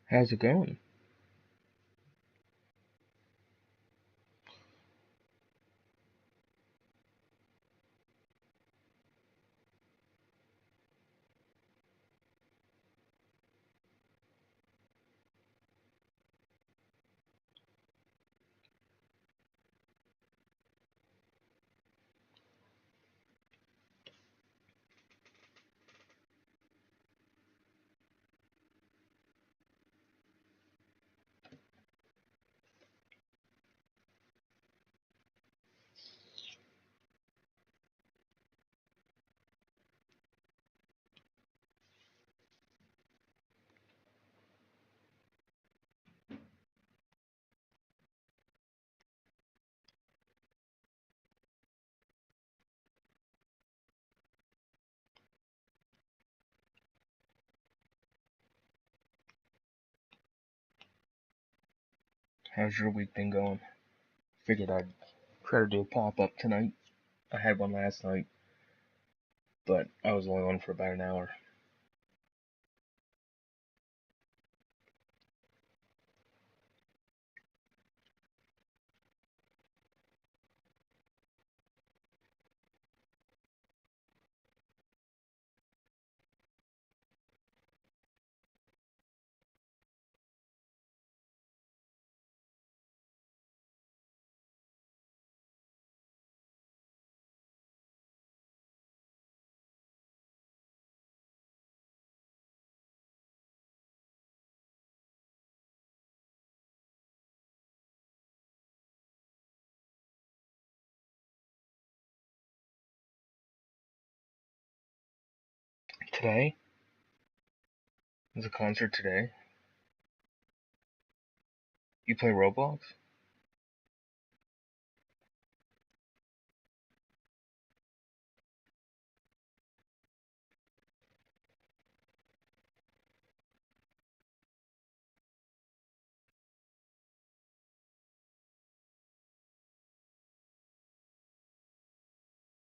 How's it going? How's your week been going? Figured I'd try to do a pop up tonight. I had one last night, but I was only on for about an hour. Today? There's a concert today. You play Roblox?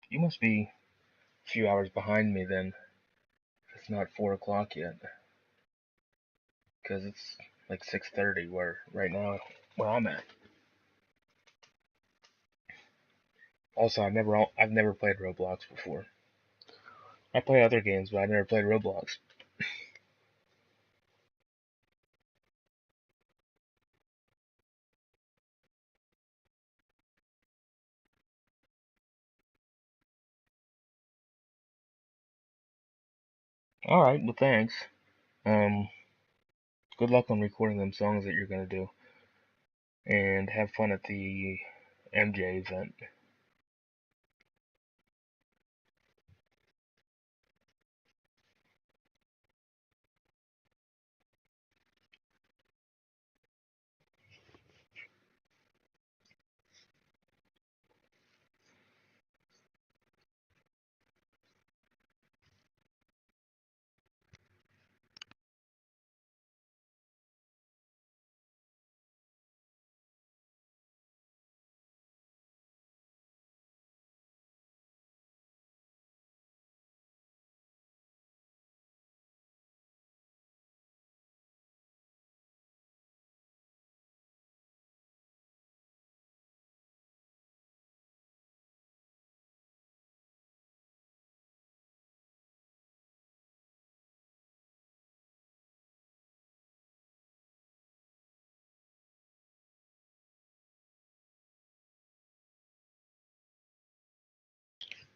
You must be a few hours behind me then. It's not 4 o'clock yet. Because it's like 6:30 where I'm at. Also, I've never played Roblox before. I play other games, but I've never played Roblox. Alright, well thanks. Um, Good luck on recording them songs that you're gonna do. And have fun at the MJ event.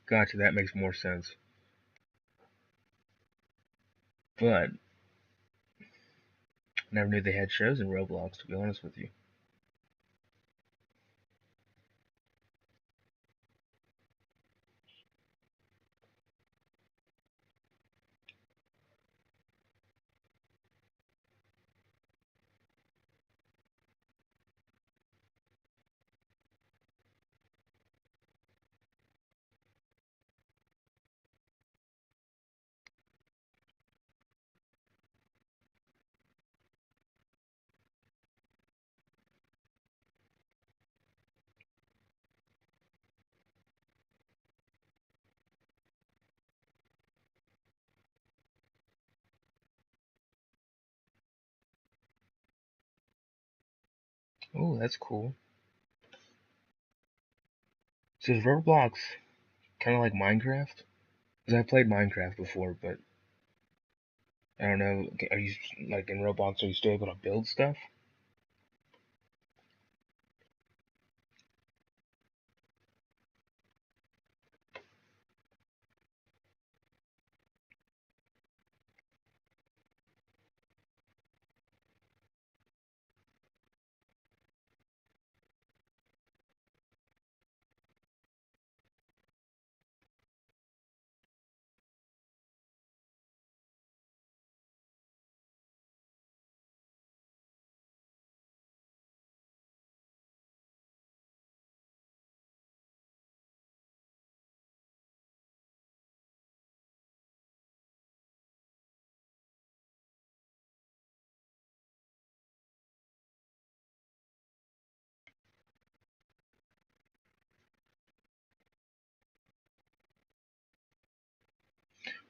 Gotcha, that makes more sense. But never knew they had shows in Roblox, to be honest with you. Oh, that's cool. So is Roblox kind of like Minecraft? Because I played Minecraft before, but I don't know. Are you like in Roblox? Are you still able to build stuff?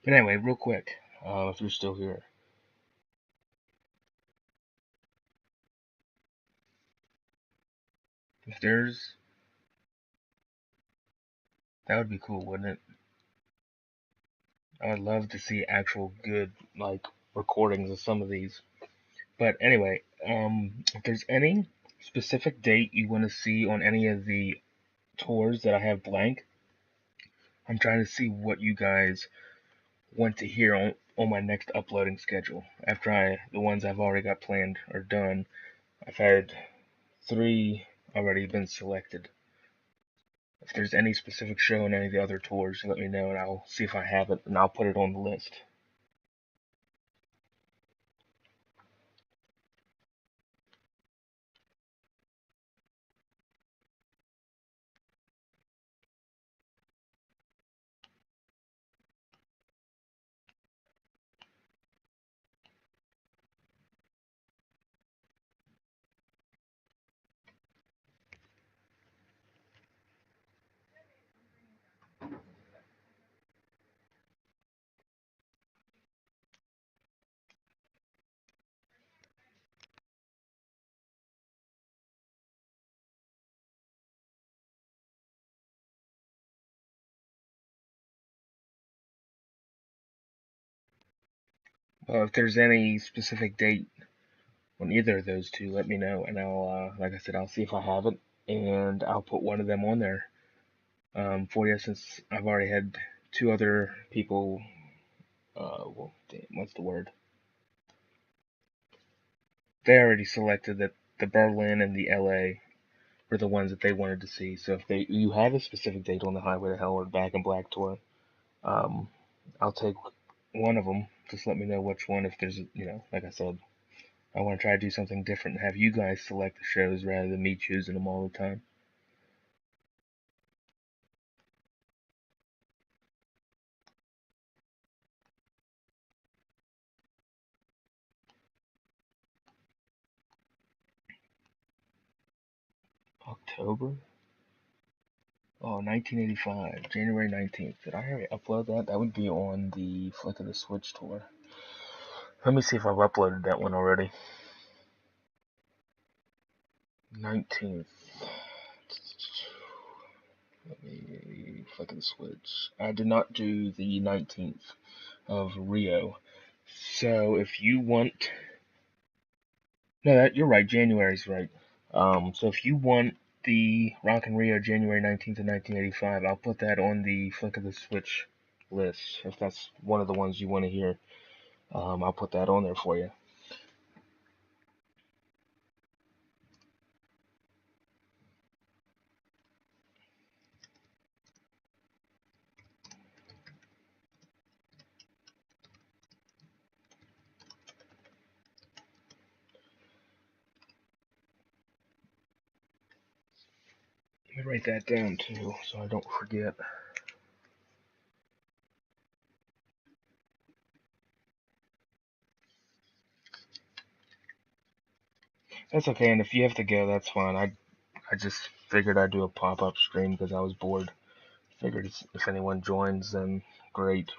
But anyway, real quick, if you're still here, if there's that would be cool, wouldn't it? I would love to see actual good like recordings of some of these. But anyway, if there's any specific date you want to see on any of the tours that I have blank, I'm trying to see what you guys want to hear on my next uploading schedule. After the ones I've already got planned are done, I've had 3 already been selected. If there's any specific show in any of the other tours, let me know and I'll see if I have it and I'll put it on the list. If there's any specific date on either of those two, let me know and I'll, like I said, I'll see if I have it and I'll put one of them on there for you since I've already had 2 other people. Well, damn, what's the word? They already selected that the Berlin and the LA were the ones that they wanted to see. So if you have a specific date on the Highway to Hell or Back in Black tour, um, I'll take one of them. Just let me know which one. If there's, like I said, I want to try to do something different and have you guys select the shows rather than me choosing them all the time. October? Oh, 1985, January 19th. Did I already upload that? That would be on the Flick of the Switch tour. Let me see if I've uploaded that one already. 19th. Let me Flick of the Switch. I did not do the 19th of Rio. So if you want. No, you're right. January's right. So if you want the Rock in Rio January 19th of 1985, I'll put that on the Flick of the Switch list. If that's one of the ones you want to hear, I'll put that on there for you. Let me write that down too, so I don't forget. That's okay, and if you have to go, that's fine. I just figured I'd do a pop-up stream because I was bored. Figured if anyone joins, then great.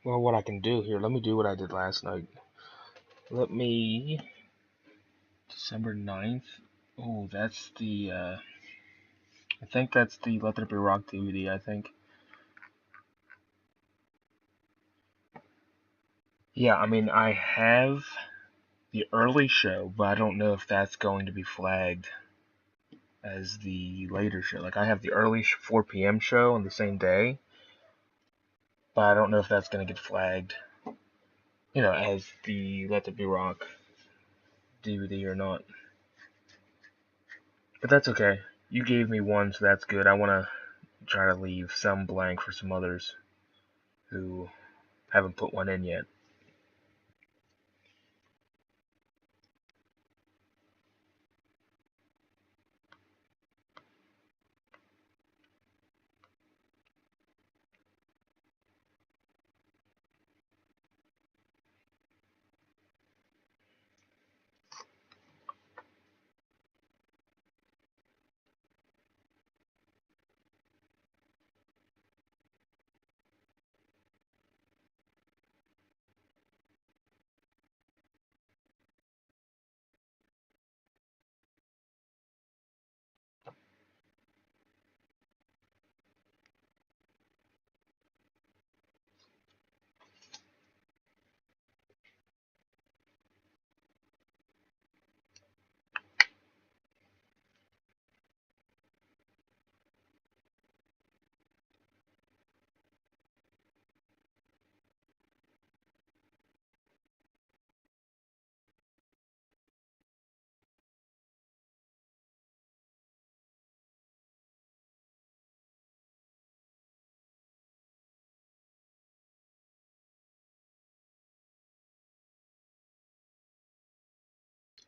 Well, what I can do here, let me do what I did last night. Let me. December 9th. Oh, that's the. I think that's the Let There Be Rock DVD, I think. Yeah, I mean, I have the early show, but I don't know if that's going to be flagged as the later show. Like, I have the early 4 p.m. show on the same day, but I don't know if that's going to get flagged, as the Let There Be Rock DVD or not. But that's okay. You gave me one, so that's good. I want to try to leave some blank for some others who haven't put one in yet.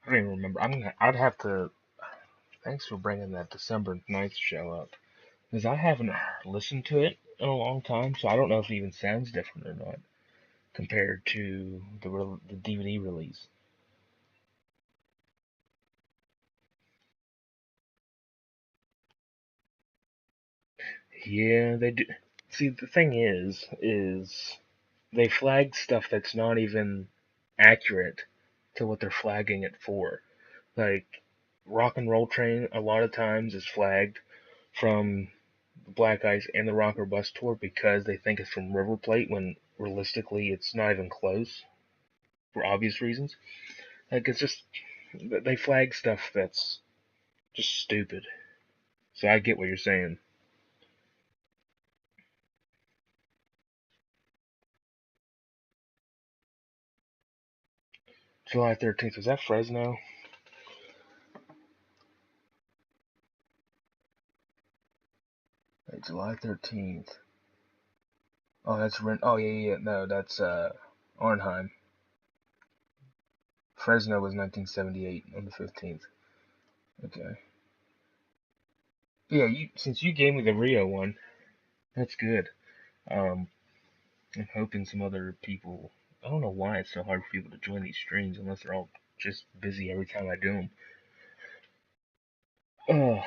I don't even remember. I'd have to. Thanks for bringing that December 9th show up, because I haven't listened to it in a long time, so I don't know if it even sounds different or not compared to the DVD release. Yeah, they do. See, the thing is they flag stuff that's not even accurate to what they're flagging it for. Like Rock and Roll Train, a lot of times is flagged from the Black Ice and the Rocker Bus Tour because they think it's from River Plate when realistically it's not even close for obvious reasons. Like it's just they flag stuff that's just stupid. So I get what you're saying. July 13th, was that Fresno? Wait, July 13th. Oh, that's Ren. Oh, yeah. No, that's Arnheim. Fresno was 1978 on the 15th. Okay. Yeah, since you gave me the Rio one, that's good. Um, I'm hoping some other people. I don't know why it's so hard for people to join these streams unless they're all just busy every time I do them. Oh,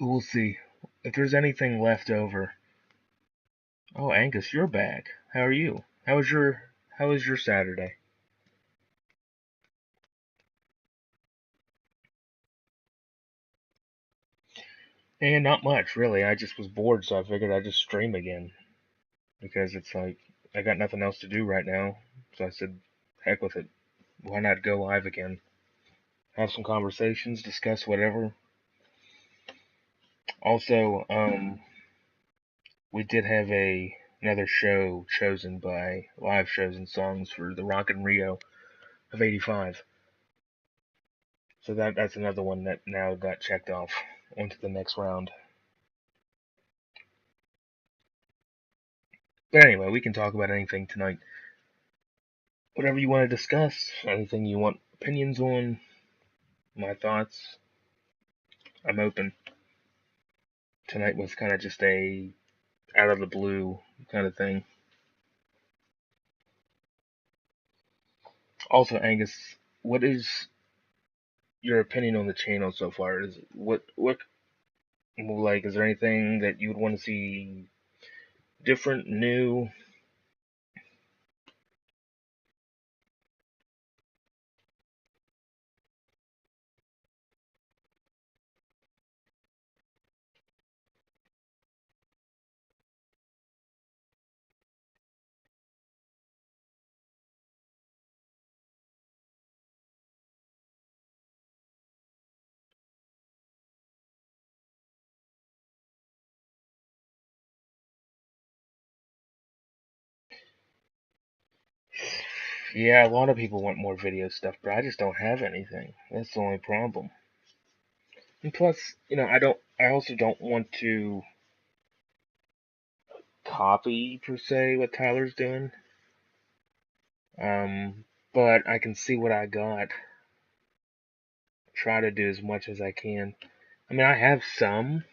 we'll see. If there's anything left over. Oh, Angus, you're back. How are you? How was your Saturday? And not much, really. I just was bored, so I figured I'd just stream again because it's like I got nothing else to do right now. So I said, heck with it. Why not go live again? Have some conversations, discuss whatever. Also, we did have another show chosen by live shows and songs for the Rock and Rio of '85. So that's another one that now got checked off onto the next round. But anyway, we can talk about anything tonight. Whatever you want to discuss, anything you want opinions on, my thoughts, I'm open. Tonight was kind of just a out of the blue kind of thing. Also, Angus, what is your opinion on the channel so far? Is what like is there anything that you would want to see different, new. Yeah, a lot of people want more video stuff, but I just don't have anything. That's the only problem. And plus, I also don't want to copy per se what Tyler's doing. Um, but I can see what I got. Try to do as much as I can. I mean, I have some.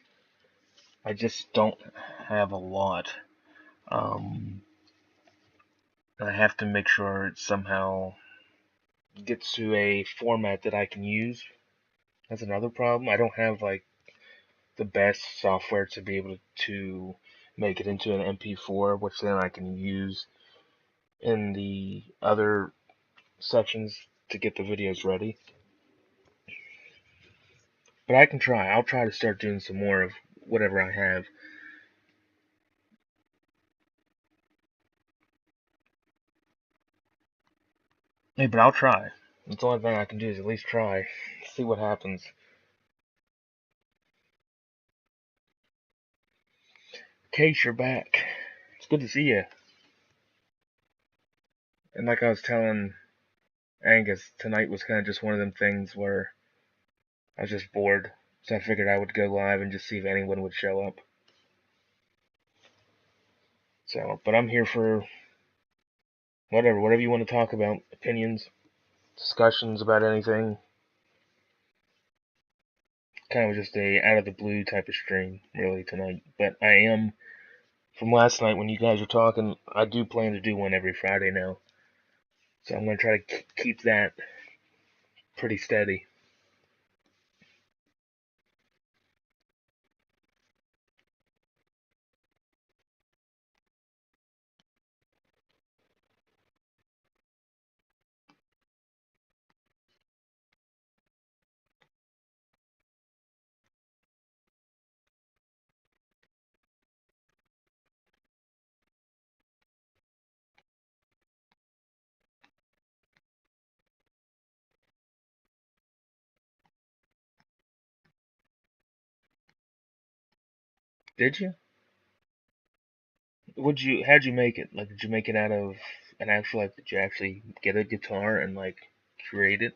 I just don't have a lot. Um, I have to make sure it somehow gets to a format that I can use. That's another problem. I don't have like the best software to be able to make it into an MP4, which then I can use in the other sections to get the videos ready. But I can try. I'll try to start doing some more of whatever I have. Hey, but I'll try. That's the only thing I can do is at least try. See what happens. Case, you're back. It's good to see you. And like I was telling Angus, tonight was kind of just one of them things where I was just bored. So I figured I would go live and just see if anyone would show up. So, but I'm here for whatever you want to talk about. Opinions, discussions about anything. Kind of just a out of the blue type of stream, really, tonight. But I am, from last night when you guys were talking, I do plan to do one every Friday now. So I'm going to try to keep that pretty steady. Did you? How'd you make it? Like, did you make it out of an actual, like, did you actually get a guitar and, like, create it?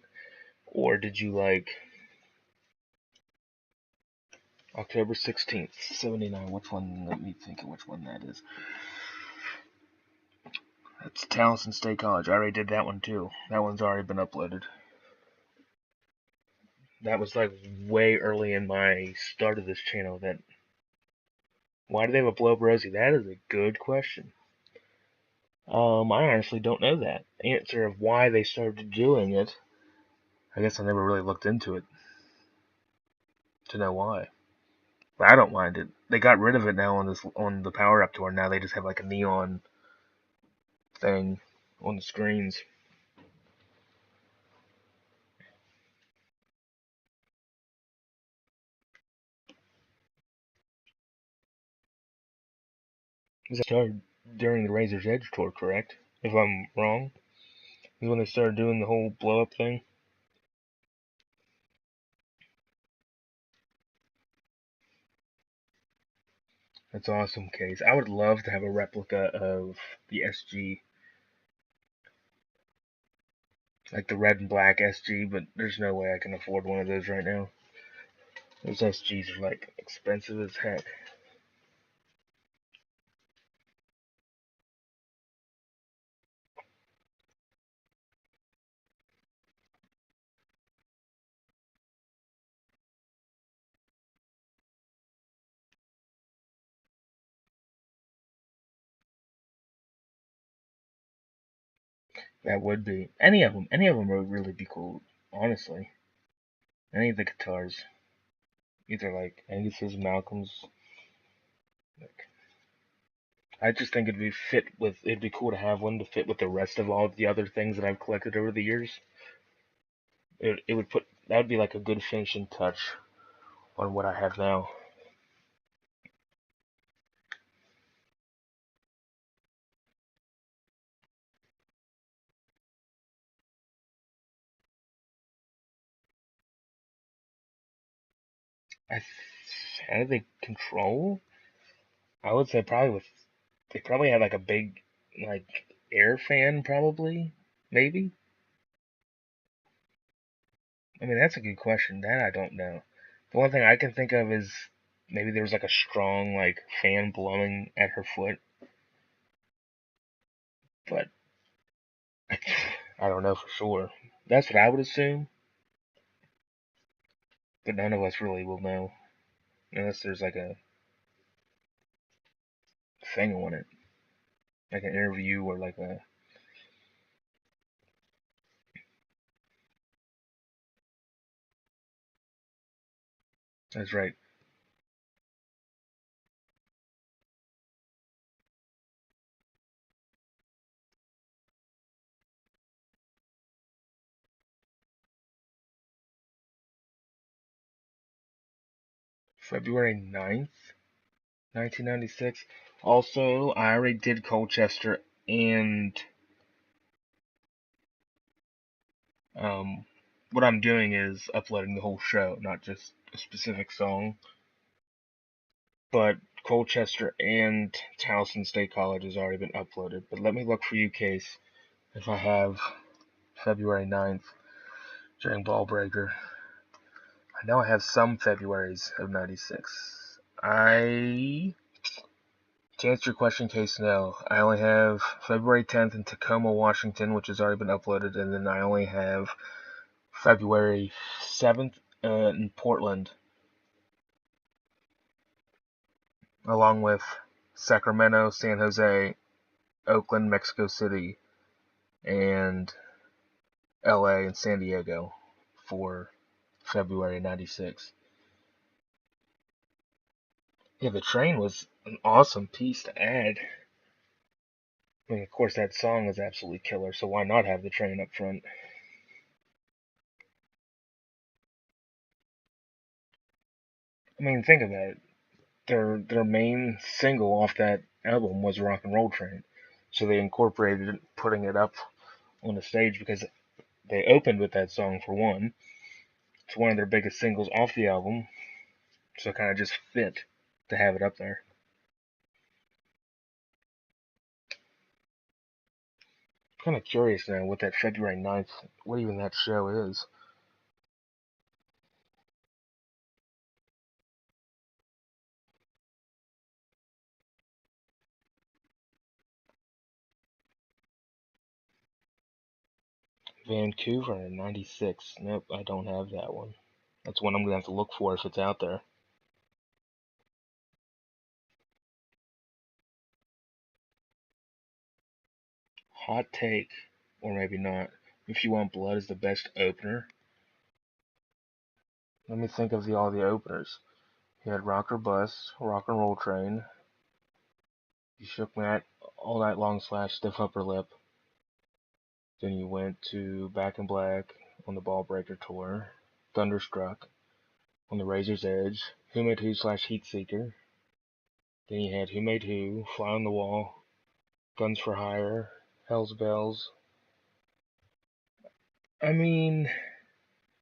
Or did you, like, October 16th, 79, which one, let me think of which one that is. That's Townsend State College. I already did that one, too. That one's already been uploaded. That was, like, way early in my start of this channel. Why do they have a Blow Up Rosie? That is a good question. I honestly don't know that. Answer of why they started doing it, I guess I never really looked into it to know why. But I don't mind it. They got rid of it now on the Power Up tour. Now they just have like a neon thing on the screens. It started during the Razor's Edge tour, correct? If I'm wrong, is when they started doing the whole blow up thing. That's awesome, Case. I would love to have a replica of the SG, like the red and black SG, but there's no way I can afford one of those right now. Those SGs are like expensive as heck. That would be any of them. Any of them would really be cool, honestly. Any of the guitars, either like Angus's, Malcolm's, like I just think it'd be cool to have one to fit with the rest of all the other things that I've collected over the years. It would put that would be like a good finishing touch on what I have now. I How do they control? I would say probably with they probably had like a big like air fan probably maybe. I mean that's a good question. That I don't know. The one thing I can think of is maybe there was like a strong like fan blowing at her foot, but I, I don't know for sure. That's what I would assume, but none of us really will know unless there's like a thing on it, like an interview or like a. That's right. February 9th, 1996. Also, I already did Colchester, and um, what I'm doing is uploading the whole show, not just a specific song. But Colchester and Towson State College has already been uploaded. But let me look for you, Case, if I have February 9th during Ball Breaker. I know I have some Februarys of 96. To answer your question, Case, no. I only have February 10th in Tacoma, Washington, which has already been uploaded, and then I only have February 7th in Portland, along with Sacramento, San Jose, Oakland, Mexico City, and LA and San Diego for February '96. Yeah, the train was an awesome piece to add. I mean, of course, that song is absolutely killer, so why not have the train up front? I mean, think about it. Their main single off that album was Rock and Roll Train, so they incorporated it, putting it up on the stage because they opened with that song for one. It's one of their biggest singles off the album, so it kind of just fit to have it up there. I'm kind of curious now what that February 9th, what even that show is. Vancouver in '96. Nope, I don't have that one. That's one I'm gonna have to look for if it's out there. Hot take, or maybe not. If You Want Blood is the best opener. Let me think of all the openers. You had Rock or Bust, Rock and Roll Train. You Shook Me All Night Long slash Stiff Upper Lip. Then you went to Back in Black on the Ball Breaker tour. Thunderstruck on the Razor's Edge. Who Made Who slash Heat Seeker. Then you had Who Made Who, Fly on the Wall, Guns for Hire, Hell's Bells. I mean,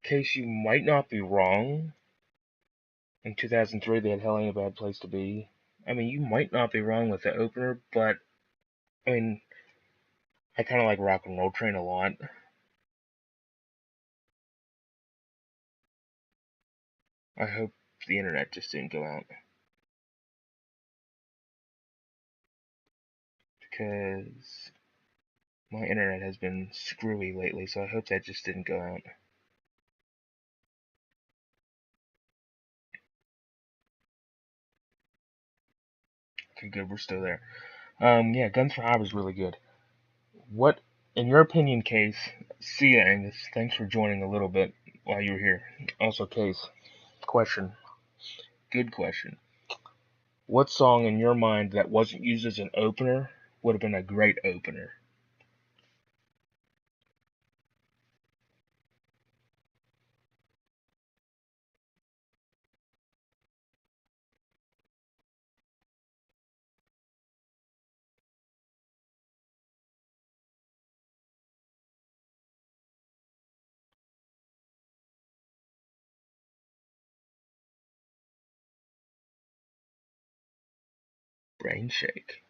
Case, you might not be wrong. In 2003, they had Hell Ain't a Bad Place to Be. I mean, you might not be wrong with the opener, but I mean, I kind of like Rock and Roll Train a lot. I hope the internet just didn't go out because my internet has been screwy lately, so I hope that just didn't go out. Okay, good, we're still there. Yeah, Guns for Hire was really good. What, in your opinion, Case? See ya, Angus. Thanks for joining a little bit while you were here. Also, Case, question. Good question. What song in your mind that wasn't used as an opener would have been a great opener? Brain Shake.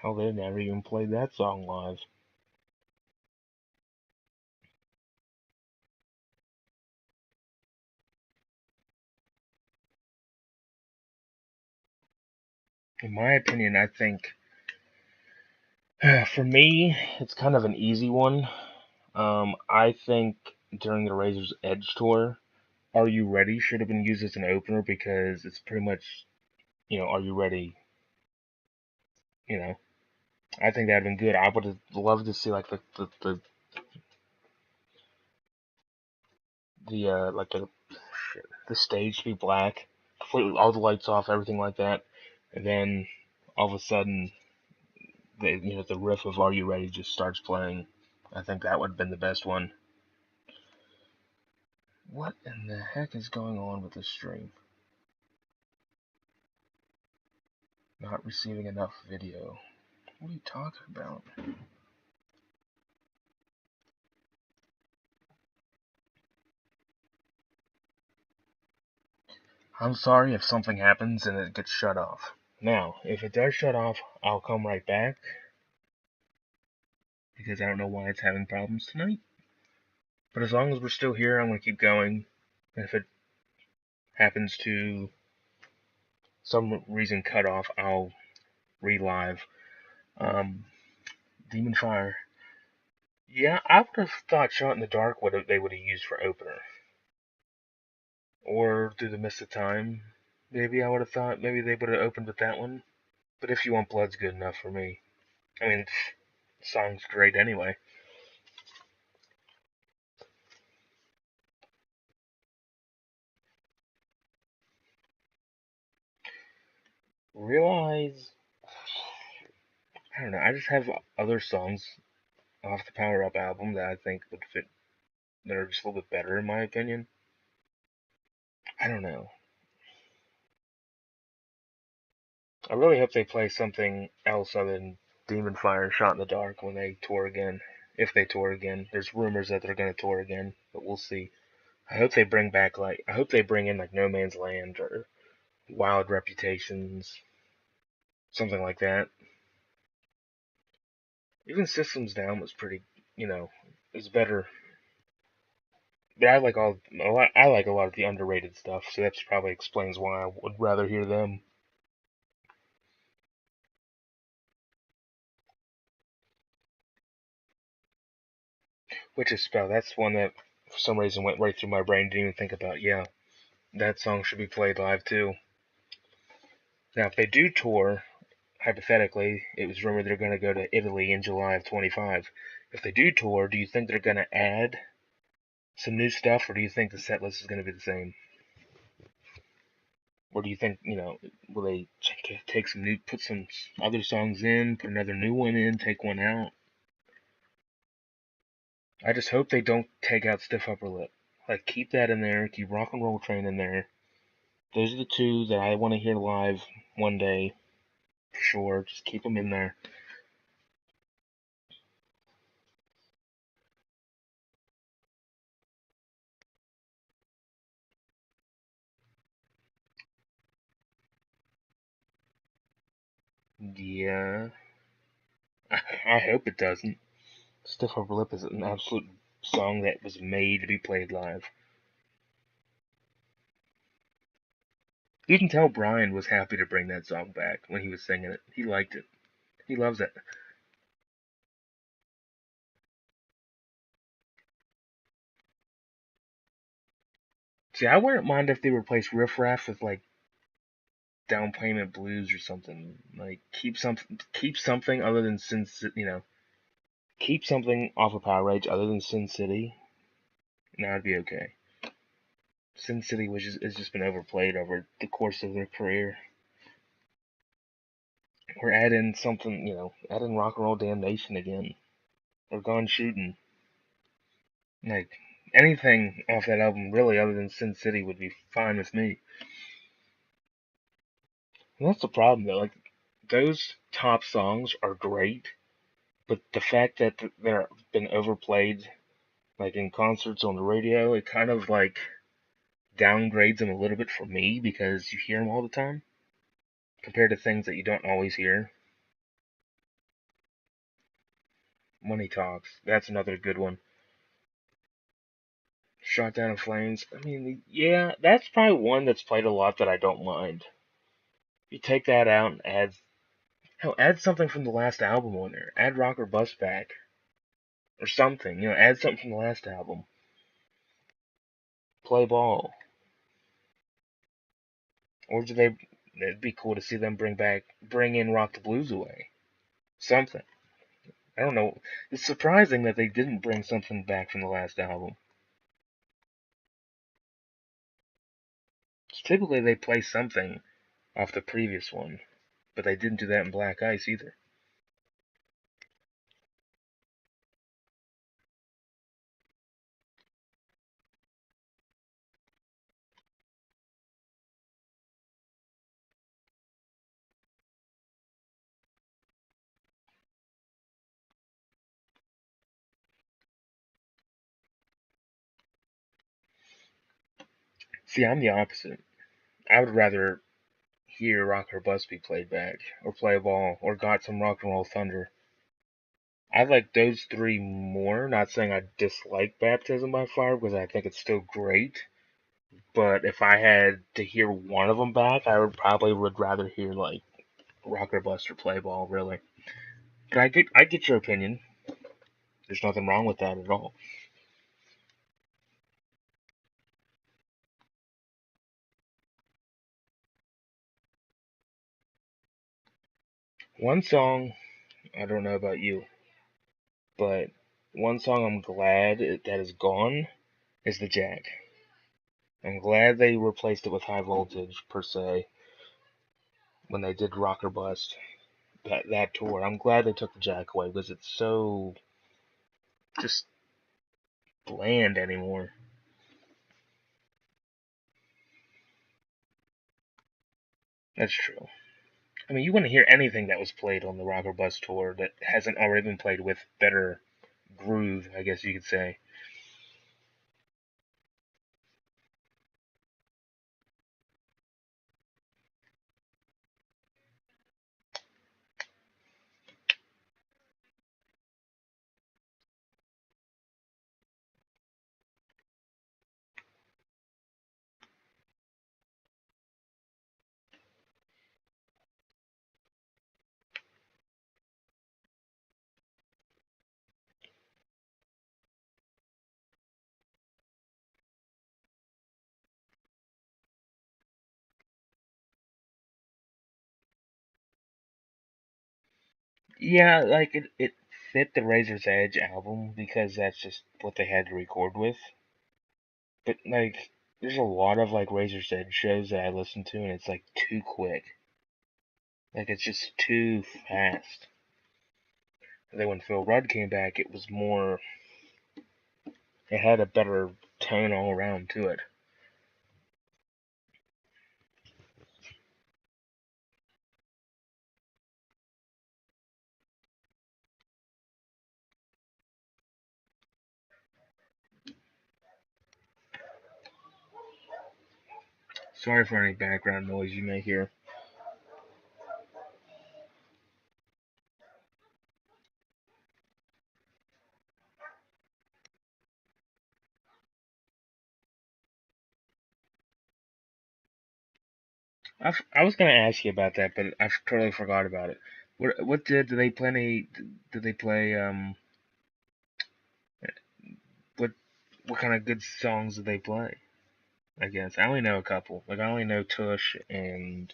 Hell, they never even played that song live. In my opinion, I think for me, it's kind of an easy one. I think during the Razor's Edge tour, Are You Ready should have been used as an opener because it's pretty much, Are You Ready? You know, I think that'd been good. I would have loved to see like the stage be black, completely all the lights off, everything like that, and then all of a sudden, the riff of "Are You Ready" just starts playing. I think that would have been the best one. What in the heck is going on with this stream? Not receiving enough video. What are you talking about? I'm sorry if something happens and it gets shut off. Now, if it does shut off, I'll come right back because I don't know why it's having problems tonight. But as long as we're still here, I'm going to keep going. If it happens to some reason cut off, I'll relive. Um, Demon Fire. Yeah, I would have thought Shot in the Dark they would have used for opener. Or Through the Mist of Time. Maybe I would have thought maybe they would have opened with that one. But If You Want Blood's good enough for me. I mean, the song's great anyway. Realize, I don't know, I just have other songs off the Power Up album that I think would fit, that are just a little bit better in my opinion. I don't know. I really hope they play something else other than Demon Fire and Shot in the Dark when they tour again. If they tour again. There's rumors that they're going to tour again, but we'll see. I hope they bring back, I hope they bring in, No Man's Land or Wild Reputations, something like that. Even Systems Down was pretty, you know, is better. But I like a lot of the underrated stuff, so that probably explains why I would rather hear them. Witch's Spell, that's one that for some reason went right through my brain, didn't even think about. Yeah, that song should be played live too. Now, if they do tour, hypothetically, it was rumored they're going to go to Italy in July of 25. If they do tour, do you think they're going to add some new stuff, or do you think the set list is going to be the same? Or do you think, will they take some new, put some other songs in, put another new one in, take one out? I just hope they don't take out Stiff Upper Lip. Like, keep that in there, keep Rock and Roll Train in there. Those are the two that I want to hear live one day, for sure. Just keep them in there. Yeah, I hope it doesn't. Stiff Upper Lip is an absolute song that was made to be played live. You can tell Brian was happy to bring that song back when he was singing it. He liked it. He loves it. See, I wouldn't mind if they replaced Riff Raff with Down Payment Blues or something. Like keep something other than keep something off of Power Rage other than Sin City. And that'd be okay. Sin City has just been overplayed over the course of their career. Or add in something, add in Rock and Roll Damnation again, or Gone Shooting. Like anything off that album, really, other than Sin City, would be fine with me. And that's the problem, though. Like those top songs are great, but the fact that they're been overplayed, like in concerts on the radio, it kind of like downgrades them a little bit for me because you hear them all the time compared to things that you don't always hear. Money Talks, that's another good one. Shot Down in Flames. I mean, yeah, that's probably one that's played a lot that I don't mind. You take that out and add something from the last album on there. Add Rock or Bust back or something. Add something from the last album. Play ball. Or do they? It'd be cool to see them bring in Rock the Blues Away. Something. I don't know. It's surprising that they didn't bring something back from the last album. Typically they play something off the previous one, but they didn't do that in Black Ice either. See, I'm the opposite. I would rather hear Rock or Bust be played back, or Play Ball, or Got Some Rock and Roll Thunder. I like those three more. Not saying I dislike Baptism by Fire because I think it's still great. But if I had to hear one of them back, I would rather hear like Rock or Bust or Play Ball. Really, but I get your opinion. There's nothing wrong with that at all. One song, I don't know about you, but one song I'm glad that is gone is the Jack. I'm glad they replaced it with High Voltage per se when they did Rock or Bust that tour. I'm glad they took the Jack away because it's so just bland anymore. That's true. I mean, you wouldn't hear anything that was played on the Rock or Bust tour that hasn't already been played with better groove, I guess you could say. Yeah, like it fit the Razor's Edge album because that's just what they had to record with. But like, there's a lot of like Razor's Edge shows that I listen to, and it's like too quick. Like it's just too fast. And then when Phil Rudd came back, it was more. It had a better tone all around to it. Sorry for any background noise you may hear. I was gonna ask you about that, but I totally forgot about it. What did they play? Did they play? What what kind of good songs did they play? I guess I only know a couple. Like I only know Tush and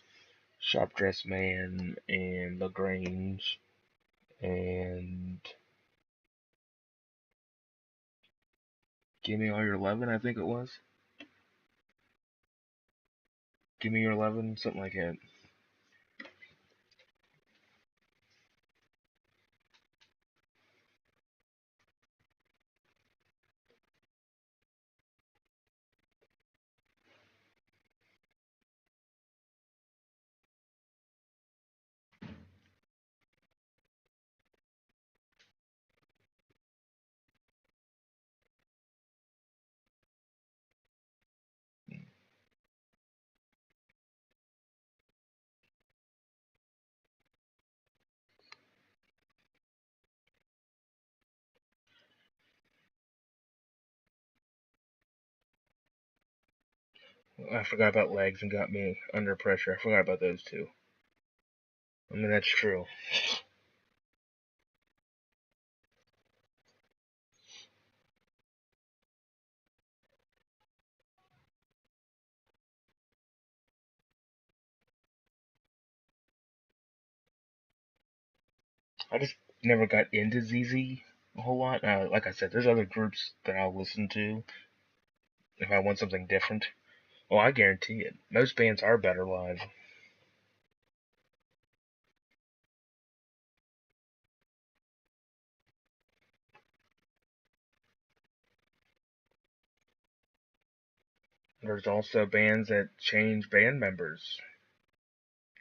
Sharp Dressed Man and Lagrange and Give Me All Your Lovin', I think it was. Give Me Your Lovin', something like that. I forgot about Legs and Got Me Under Pressure. I forgot about those two. I mean, that's true. I just never got into ZZ a whole lot. Like I said, there's other groups that I'll listen to if I want something different. Oh, I guarantee it. Most bands are better live. There's also bands that change band members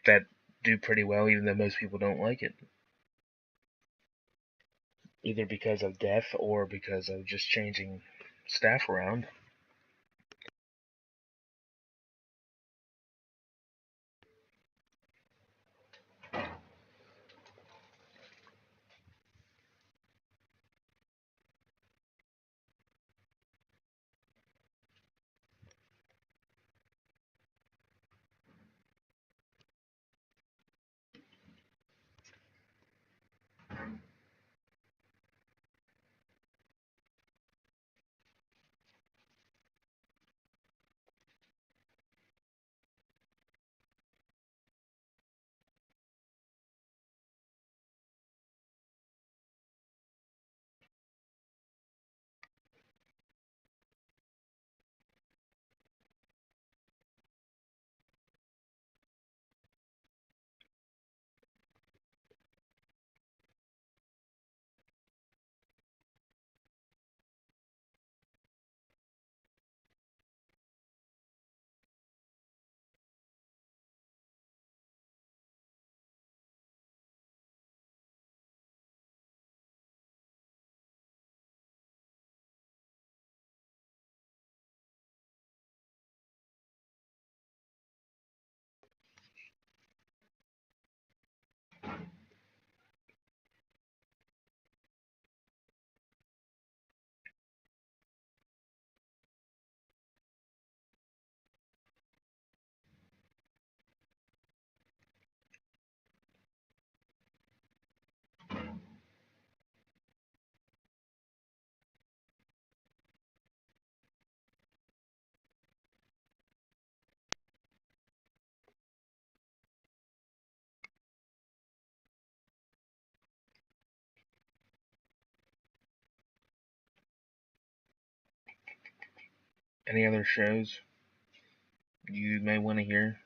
that do pretty well, even though most people don't like it. Either because of death or because of just changing staff around. Any other shows you may want to hear,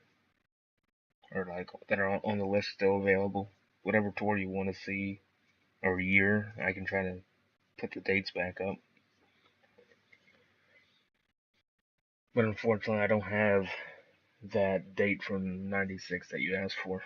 or like that are on the list still available? Whatever tour you want to see or year, I can try to put the dates back up. But unfortunately, I don't have that date from '96 that you asked for.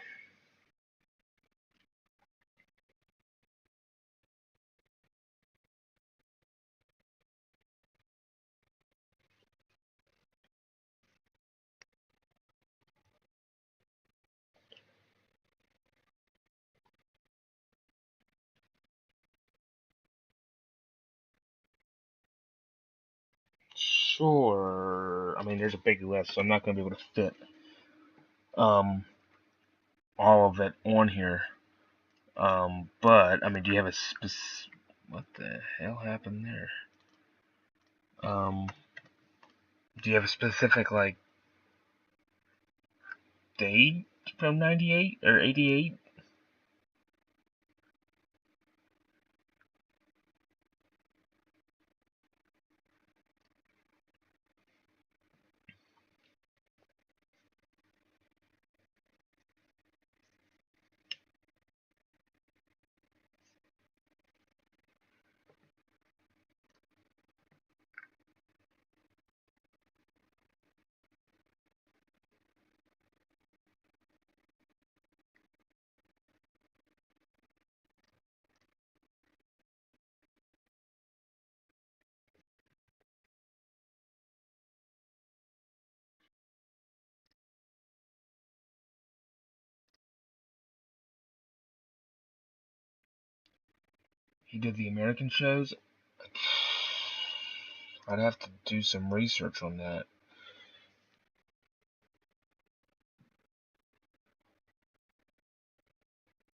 Sure. I mean, there's a big list, so I'm not going to be able to fit um, all of it on here. But I mean, do you have a what the hell happened there? Do you have a specific like date from '98 or '88? he did the American shows. I'd have to do some research on that.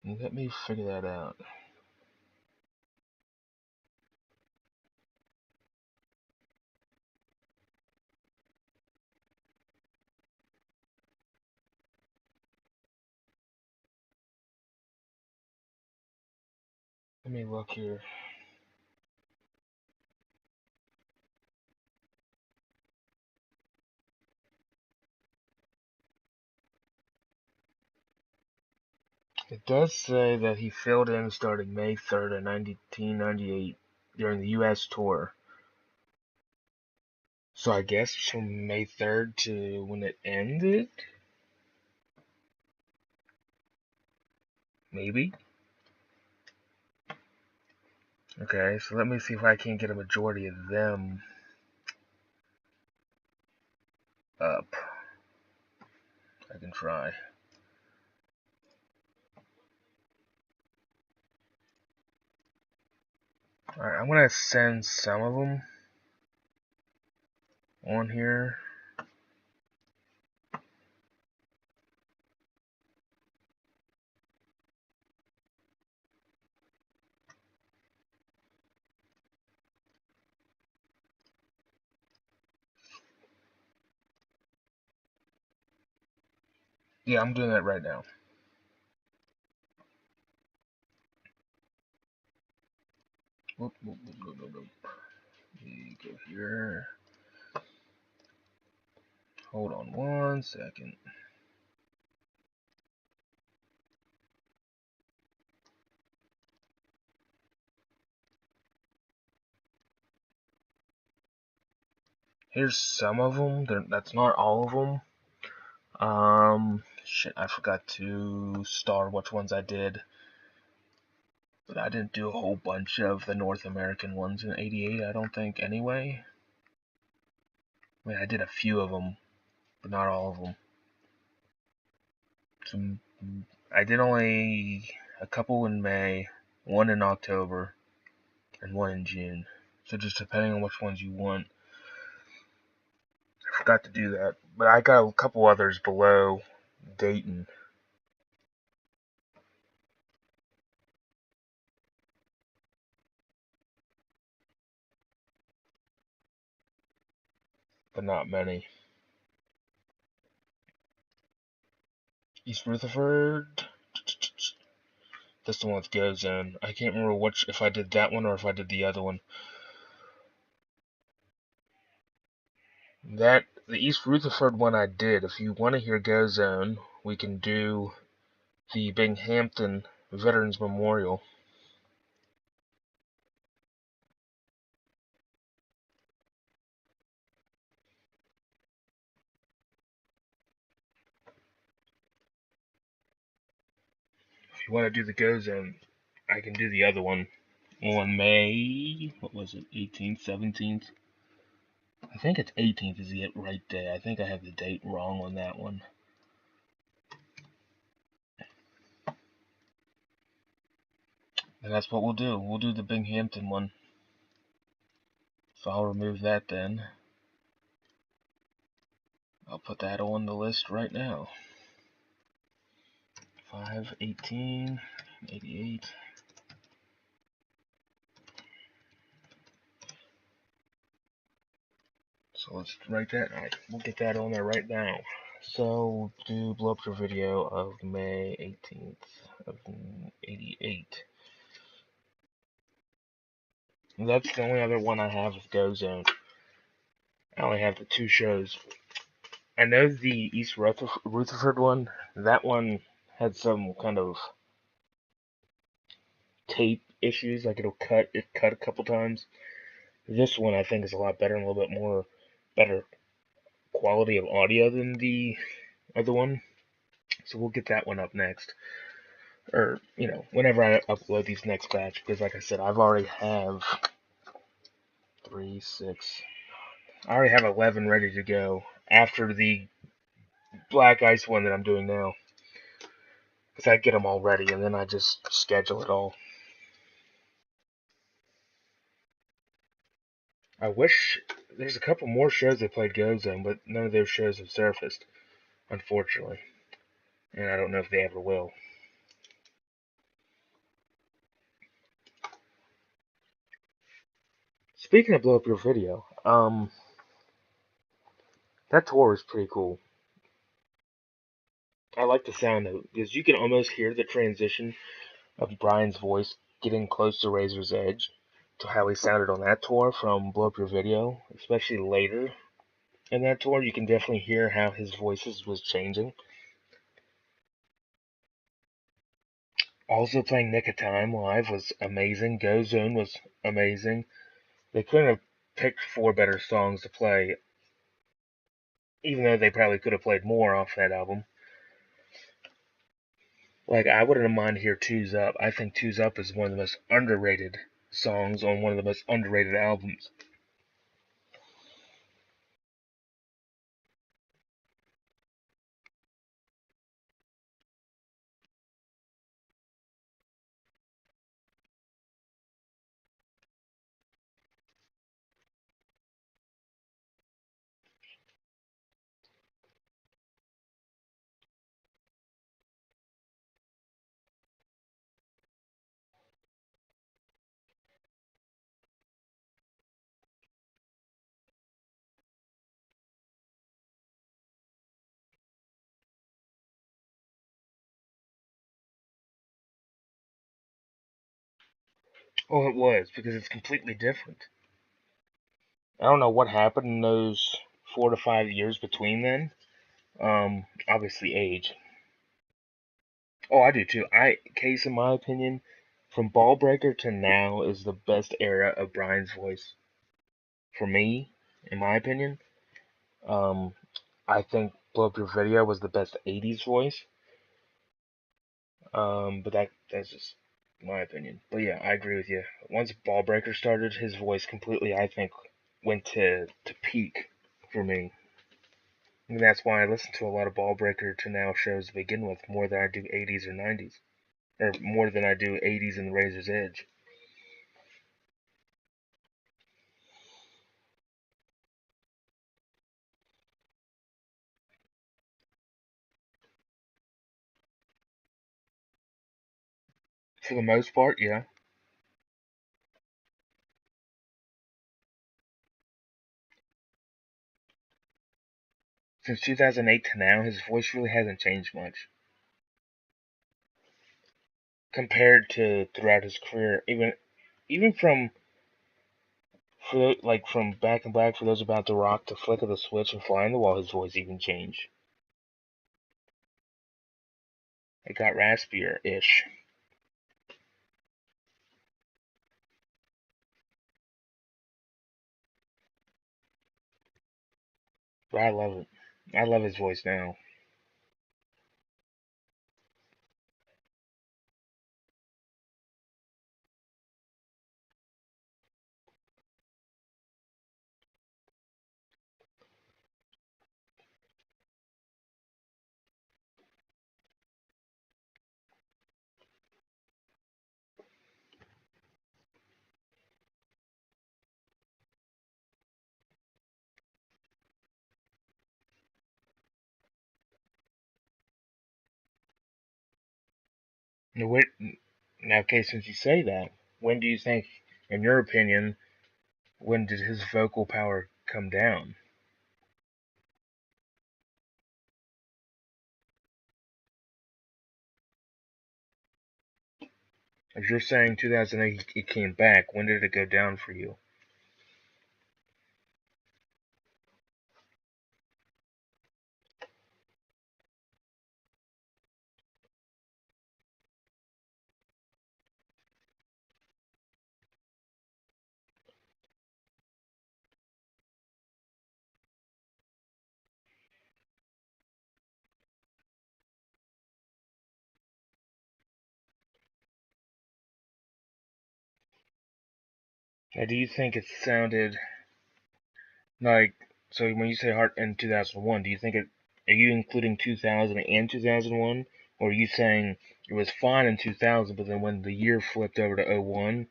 Let me figure that out. Let me look here. It does say that he filled in starting May 3rd of 1998 during the U.S. tour. So I guess from May 3rd to when it ended? Maybe? Okay, so let me see if I can get a majority of them up. I can try. Alright, I'm gonna send some of them on here. Yeah, I'm doing that right now. Whoop, whoop, whoop, whoop, whoop, whoop. Let me go here. Hold on 1 second. Here's some of them. That's not all of them. Shit, I forgot to star which ones I did. But I didn't do a whole bunch of the North American ones in '88, I don't think, anyway. I mean, I did a few of them, but not all of them. Some, I did only a couple in May, one in October, and one in June. So just depending on which ones you want. I forgot to do that. But I got a couple others below Dayton. But not many. East Rutherford. That's the one with Go Zone. I can't remember which, if I did that one or if I did the other one. The East Rutherford one I did. If you want to hear Go Zone, we can do the Binghamton Veterans Memorial. If you want to do the Go Zone, I can do the other one on May, what was it, 18th, 17th? I think it's 18th is the right day. I think I have the date wrong on that one. And that's what we'll do. We'll do the Binghamton one. So I'll remove that then. I'll put that on the list right now. 5/18/88. So let's write that. Alright, we'll get that on there right now. So do blow up your video of May 18th of '88. That's the only other one I have with Go Zone. I only have the two shows. I know the East Rutherford one. That one had some kind of tape issues, like it cut a couple times. This one I think is a lot better and a little bit more better quality of audio than the other one. So we'll get that one up next. Or, whenever I upload these next batch, because like I said, I've already have 3, 6, I already have 11 ready to go after the Black Ice one that I'm doing now. Because I get them all ready and then I just schedule it all. I wish there's a couple more shows that played Go Zone, but none of those shows have surfaced, unfortunately. And I don't know if they ever will. Speaking of Blow Up Your Video, that tour is pretty cool. I like the sound of it because you can almost hear the transition of Brian's voice getting close to Razor's Edge to how he sounded on that tour from Blow Up Your Video, especially later in that tour. You can definitely hear how his voice was changing. Also, playing Nick of Time live was amazing. Go Zone was amazing. They couldn't have picked four better songs to play, even though they probably could have played more off that album. Like, I wouldn't mind hear Two's Up. I think Two's Up is one of the most underrated songs on one of the most underrated albums. Oh, it was, because it's completely different. I don't know what happened in those 4 to 5 years between then. Obviously age. Oh, I do too. Case, in my opinion, from Ballbreaker to now is the best era of Brian's voice. For me, in my opinion. Um, I think Blow Up Your Video was the best 80s voice. But that's just my opinion. But yeah, I agree with you. Once Ballbreaker started, his voice completely, I think, went to peak for me. And that's why I listen to a lot of Ballbreaker to now shows to begin with, more than I do 80s or 90s. Or more than I do 80s and Razor's Edge. For the most part, yeah. Since 2008 to now, his voice really hasn't changed much. Compared to throughout his career. Even from from Back in Black, for those about to rock, to Flick of the Switch and Fly on the Wall, his voice even changed. It got raspier ish. But I love it. I love his voice now. Now, okay, since you say that, when do you think, in your opinion, when did his vocal power come down? If you're saying 2008 it came back, when did it go down for you? Now, do you think it sounded like, so when you say Heart in 2001, do you think are you including 2000 and 2001? Or are you saying it was fine in 2000, but then when the year flipped over to '01,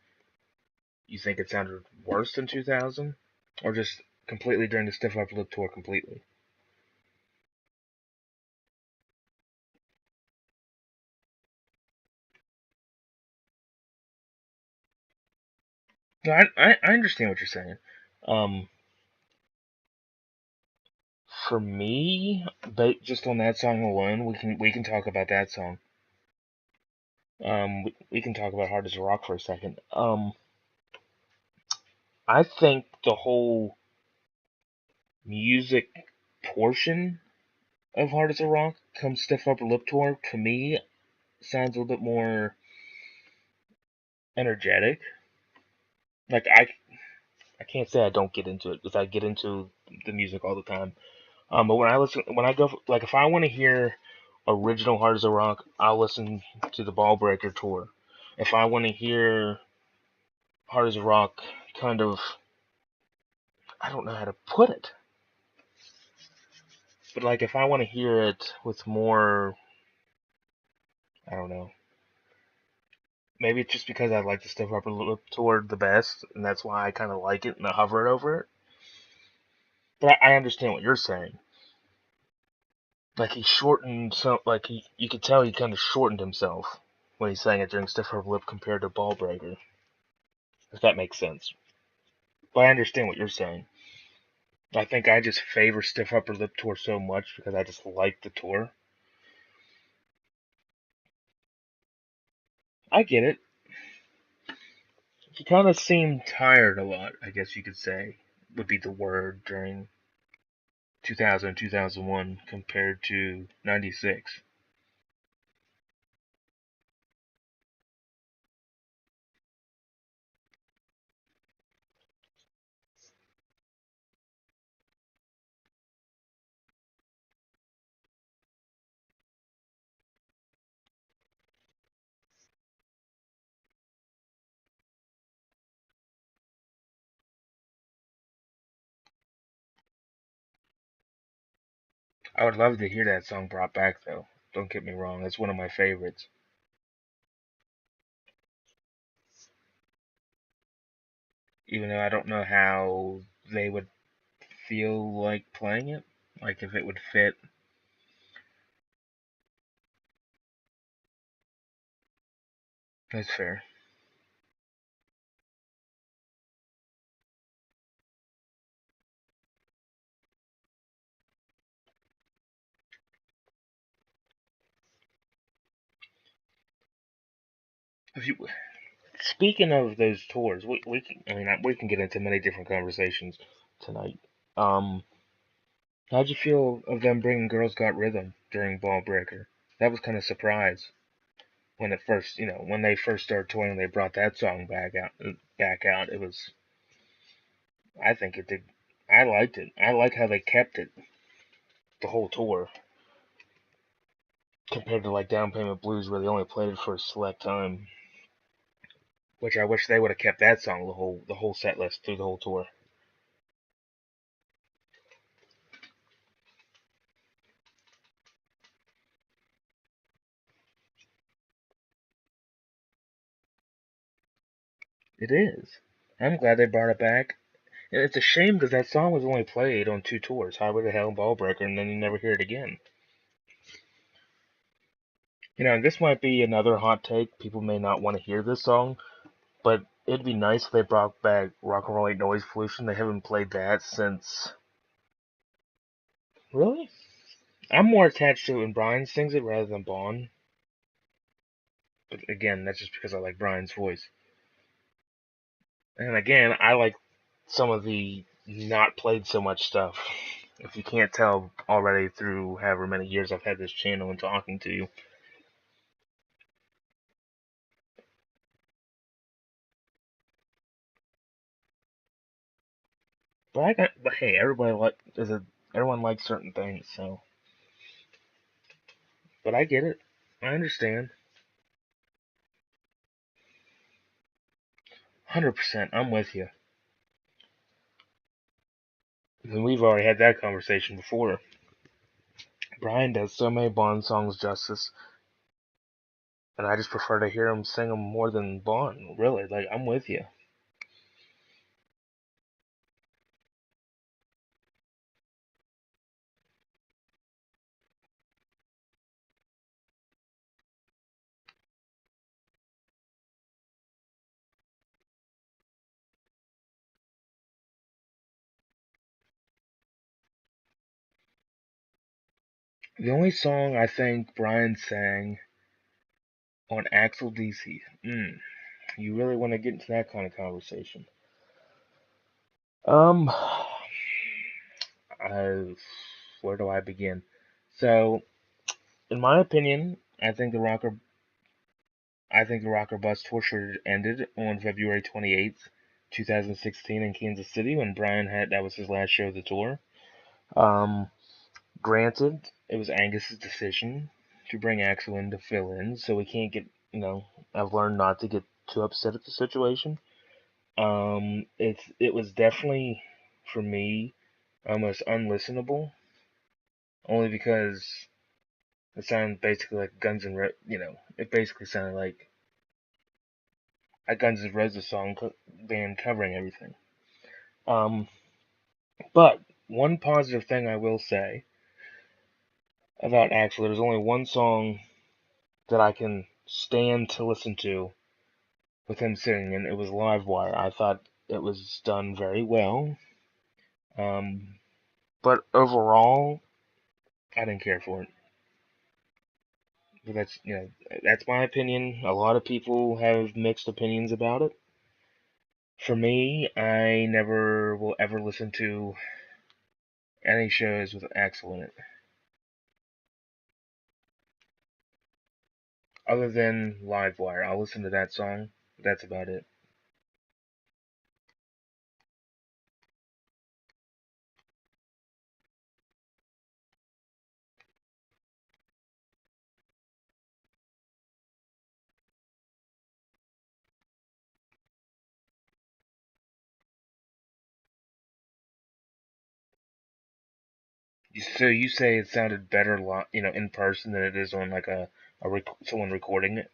you think it sounded worse than 2000? or just completely during the Stiff Upper Lip tour completely? No, I understand what you're saying. Um, for me, but just on that song alone, we can talk about that song. We can talk about Hard as a Rock for a second. I think the whole music portion of Hard as a Rock come Stiff Upper Lip Tour, to me, sounds a little bit more energetic. Like I can't say I don't get into it because I get into the music all the time. But when I go, like if I want to hear original Hard as a Rock, I'll listen to the Ballbreaker tour. If I want to hear Hard as a Rock, kind of, I don't know how to put it, but like if I want to hear it with more, I don't know. Maybe it's just because I like the Stiff Upper Lip tour the best, and that's why I kind of like it and I hover over it. But I understand what you're saying. Like he shortened so like you could tell he kind of shortened himself when he sang it during Stiff Upper Lip compared to Ballbreaker, if that makes sense. But I understand what you're saying. I think I just favor Stiff Upper Lip tour so much because I just like the tour. I get it. He kind of seemed tired a lot, I guess you could say, would be the word during 2000 2001 compared to 96. I would love to hear that song brought back though. Don't get me wrong, it's one of my favorites. Even though I don't know how they would feel like playing it, like if it would fit. That's fair. If you, speaking of those tours, we can get into many different conversations tonight. Um, how'd you feel of them bringing Girls Got Rhythm during Ballbreaker? That was kind of surprise when it first, when they first started touring, they brought that song back out. Back out, it was. I think it did. I liked it. I like how they kept it the whole tour compared to like Down Payment Blues, where they only played it for a select time. Which I wish they would have kept that song the whole set list through the whole tour. It is. I'm glad they brought it back. It's a shame because that song was only played on two tours, Highway to Hell and Ballbreaker, and then you never hear it again. This might be another hot take. People may not want to hear this song, but it'd be nice if they brought back Rock and Roll Ain't Noise Pollution. They haven't played that since. Really? I'm more attached to it when Brian sings it rather than Bon. But again, that's just because I like Brian's voice. And again, I like some of the not played so much stuff. If you can't tell already through however many years I've had this channel and talking to you. But hey, everyone likes certain things, so. But I get it. I understand. 100%. I'm with you. And we've already had that conversation before. Brian does so many Bond songs justice, and I just prefer to hear him sing them more than Bond. Really, like I'm with you. The only song I think Brian sang on Axel DC. You really want to get into that kind of conversation? Um, I, where do I begin? So, in my opinion, I think the Rocker Bus tour should have ended on February 28th, 2016 in Kansas City when Brian had that was his last show of the tour. Um, Granted, it was Angus's decision to bring Axel in to fill in, so we can't get, I've learned not to get too upset at the situation. It was definitely for me almost unlistenable, only because it sounded basically like it basically sounded like a Guns N' Roses band covering everything. Um, but one positive thing I will say about Axel, there's only one song that I can stand to listen to with him singing, and it was Livewire. I thought it was done very well. Um, but overall, I didn't care for it. But that's my opinion. A lot of people have mixed opinions about it. For me, I never will ever listen to any shows with Axel in it, other than Livewire. I'll listen to that song. But that's about it. So you say it sounded better, in person than it is on like someone recording it?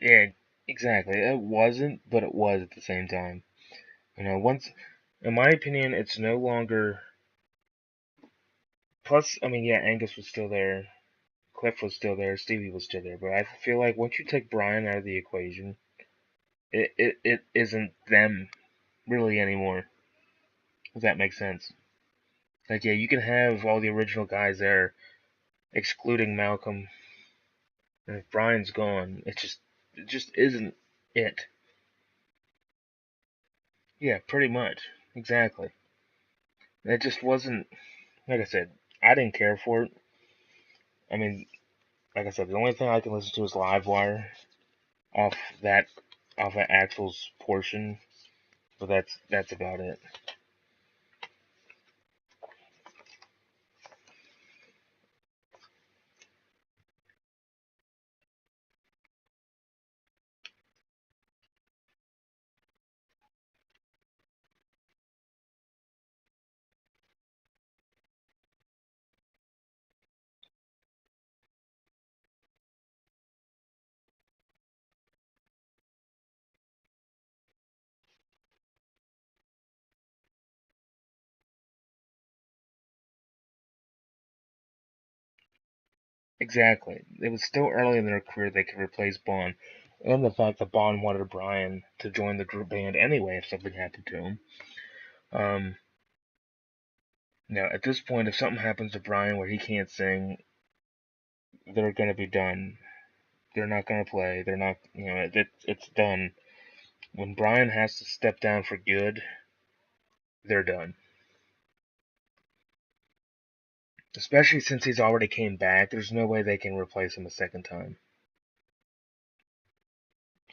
Yeah, exactly. It wasn't, but it was at the same time. Once, in my opinion, it's no longer. Plus, I mean, yeah, Angus was still there, Cliff was still there, Stevie was still there, but I feel like once you take Brian out of the equation, it isn't them really anymore. If that makes sense. Like, yeah, you can have all the original guys there, excluding Malcolm, and if Brian's gone, it just isn't it. Yeah, pretty much, exactly. It just wasn't. Like I said, I didn't care for it. I mean, like I said, the only thing I can listen to is Livewire off that off of Axel's portion, but that's about it. Exactly. It was still early in their career they could replace Bond, and the fact that Bond wanted Brian to join the group band anyway if something happened to him. Um, Now at this point, if something happens to Brian where he can't sing, they're gonna be done. They're not gonna play. They're not. It's done. When Brian has to step down for good, they're done. Especially since he's already came back, there's no way they can replace him a second time.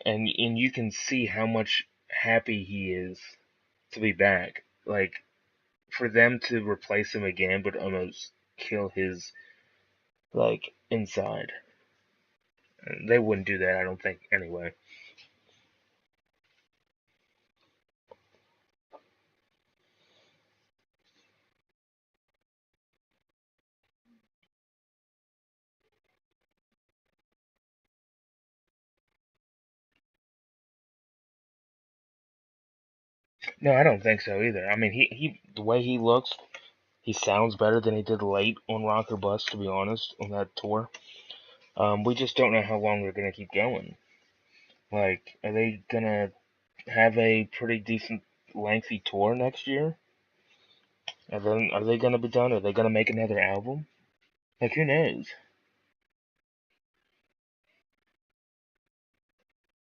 And you can see how much happy he is to be back. Like for them to replace him again would almost kill his inside. They wouldn't do that, I don't think. Anyway, No, I don't think so either. I mean, he the way he looks, he sounds better than he did late on Rock or Bust, to be honest, on that tour. We just don't know how long they're gonna keep going. Like, are they gonna have a pretty decent lengthy tour next year? And then are they gonna be done? Are they gonna make another album? Like, who knows?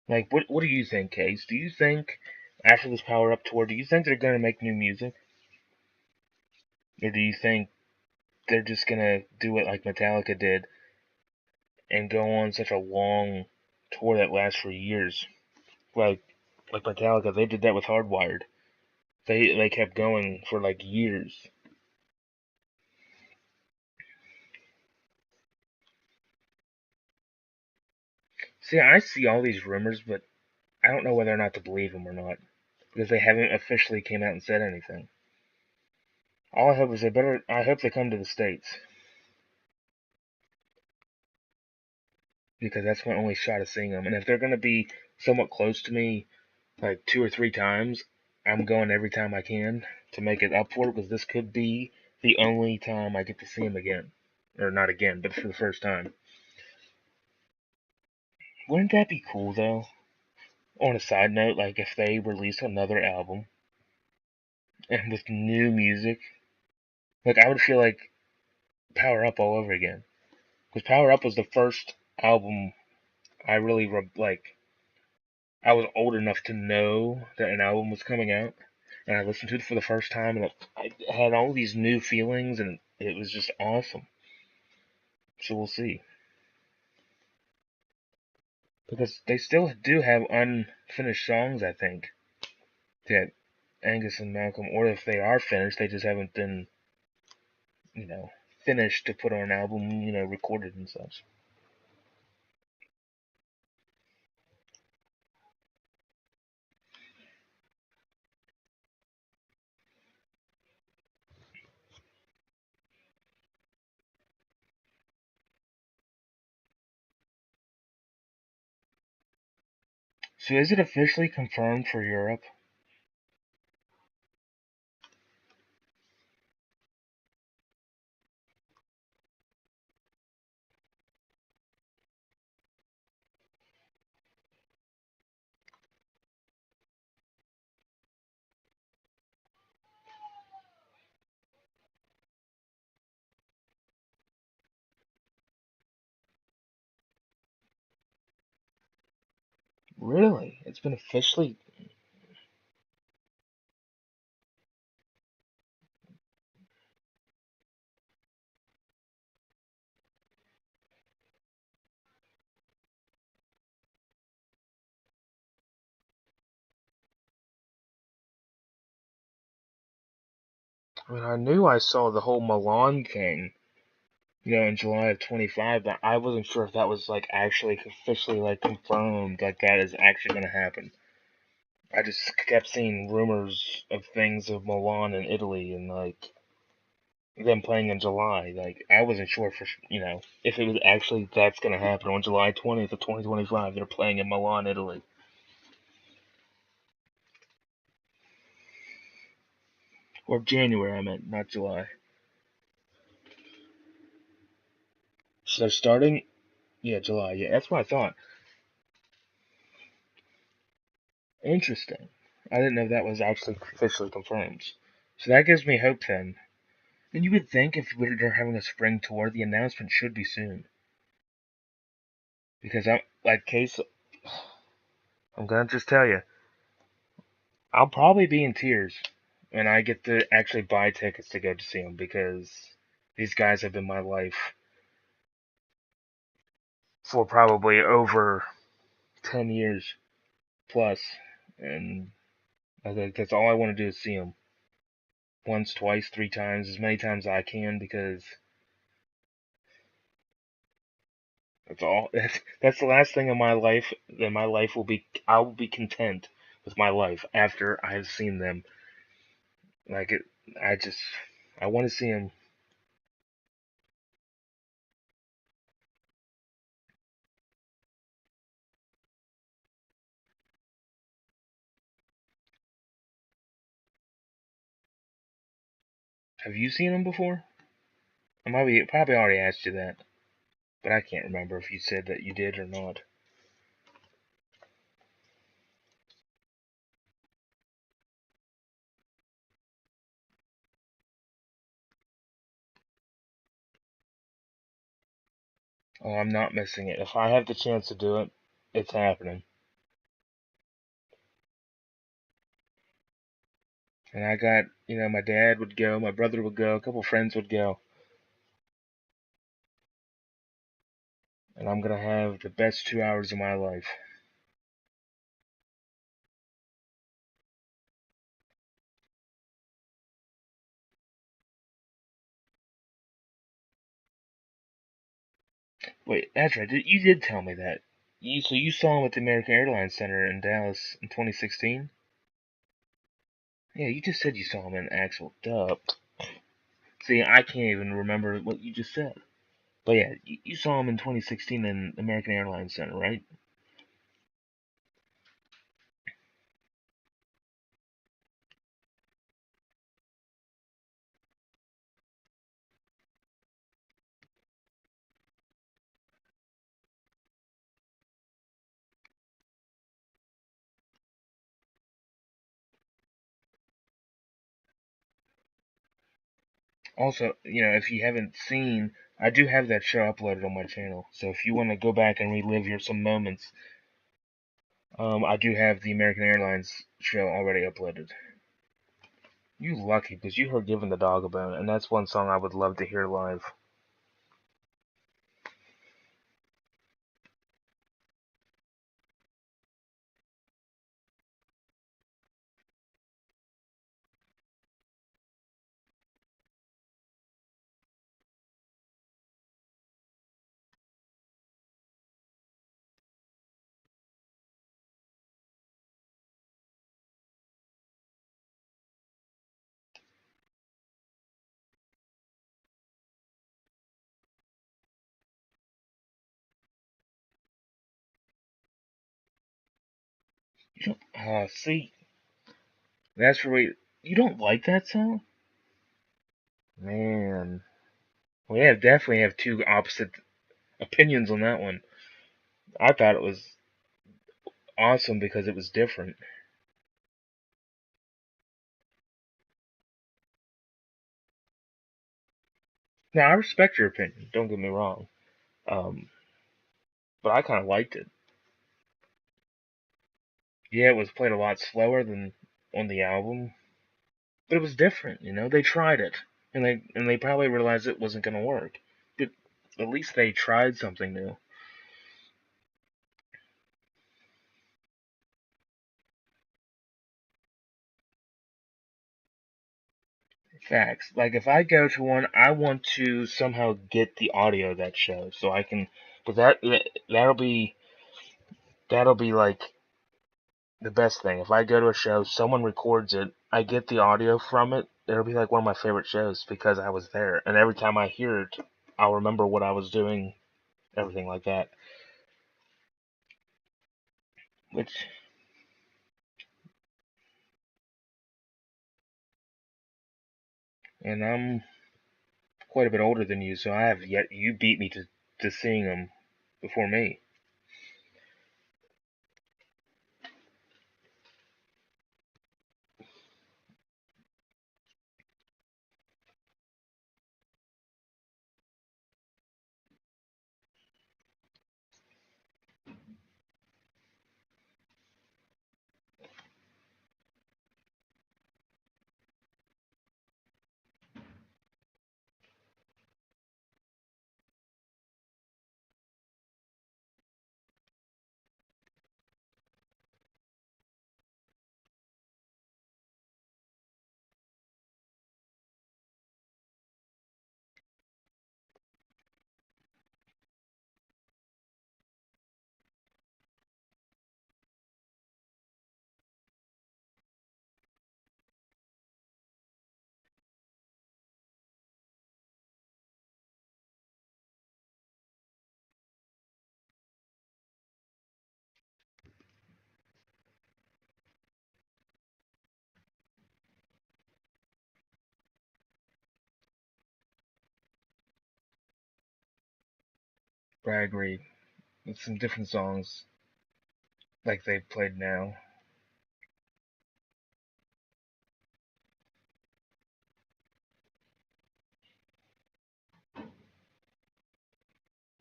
Like, what do you think, Case? Do you think after this Power Up tour, do you think they're gonna make new music, or do you think they're just gonna do it like Metallica did and go on such a long tour that lasts for years? Like like Metallica, they did that with Hardwired. They kept going for like years. See, I see all these rumors, but I don't know whether or not to believe them or not because they haven't officially came out and said anything. All I hope is they better. I hope they come to the states because that's my only shot of seeing them. And if they're gonna be somewhat close to me, like 2 or 3 times, I'm going every time I can to make it up for it because this could be the only time I get to see them again, or not again, but for the first time. Wouldn't that be cool though? On a side note, like if they released another album and with new music, like I would feel like Power Up all over again. Because Power Up was the first album I really like. I was old enough to know that an album was coming out, and I listened to it for the first time, and I had all these new feelings, and it was just awesome. So we'll see, because they still do have unfinished songs, I think, that Angus and Malcolm, or if they are finished, they just haven't been, you know, finished to put on an album, recorded and such. So is it officially confirmed for Europe? Really? It's been officially. I mean, I knew I saw the whole Milan thing, in July of 25, but I wasn't sure if that was like actually officially like confirmed, like that is actually going to happen. I just kept seeing rumors of things of Milan and Italy and like them playing in July. Like I wasn't sure for if it was actually that's going to happen on July 20th of 2025. They're playing in Milan, Italy, or January. I meant not July. So they're starting. Yeah, July. Yeah, that's what I thought. Interesting. I didn't know that was actually officially confirmed. So that gives me hope then. And you would think if they're having a spring tour, the announcement should be soon. Because I'm like Case, I'm gonna just tell you, I'll probably be in tears when I get to actually buy tickets to go to see them because these guys have been my life for probably over 10 years plus, and I think that's all I want to do is see them once, twice, 3 times, as many times as I can because that's all. That's the last thing in my life. That my life will be. I will be content with my life after I have seen them. Like it, I just. I want to see them. Have you seen them before? I probably already asked you that, but I can't remember if you said that you did or not. Oh, I'm not missing it. If I have the chance to do it, it's happening. And I got, my dad would go, my brother would go, a couple friends would go, and I'm gonna have the best 2 hours of my life. Wait, that's right. You did tell me that. So you saw him at the American Airlines Center in Dallas in 2016? Yeah, you just said you saw him in actual dub. See, I can't even remember what you just said. But yeah, you saw him in 2016 in American Airlines Center, right? Also, if you haven't seen, I do have that show uploaded on my channel. So if you want to go back and relive some moments, I do have the American Airlines show already uploaded. You lucky, because you heard "Giving the Dog a Bone," and that's one song I would love to hear live. See, that's where you don't like that song, man. We definitely have two opposite opinions on that one. I thought it was awesome because it was different. Now I respect your opinion. Don't get me wrong, um, but I kind of liked it. Yeah, it was played a lot slower than on the album, but it was different. They tried it, and they probably realized it wasn't gonna work. But at least they tried something new. Facts. Like if I go to one, I want to somehow get the audio of that show so I can. But that'll be like the best thing. If I go to a show, someone records it, I get the audio from it. It'll be like one of my favorite shows because I was there, and every time I hear it, I'll remember what I was doing, everything like that. Which, and I'm quite a bit older than you, so I have yet you beat me to seeing them before me. But I agree. With some different songs like they played now.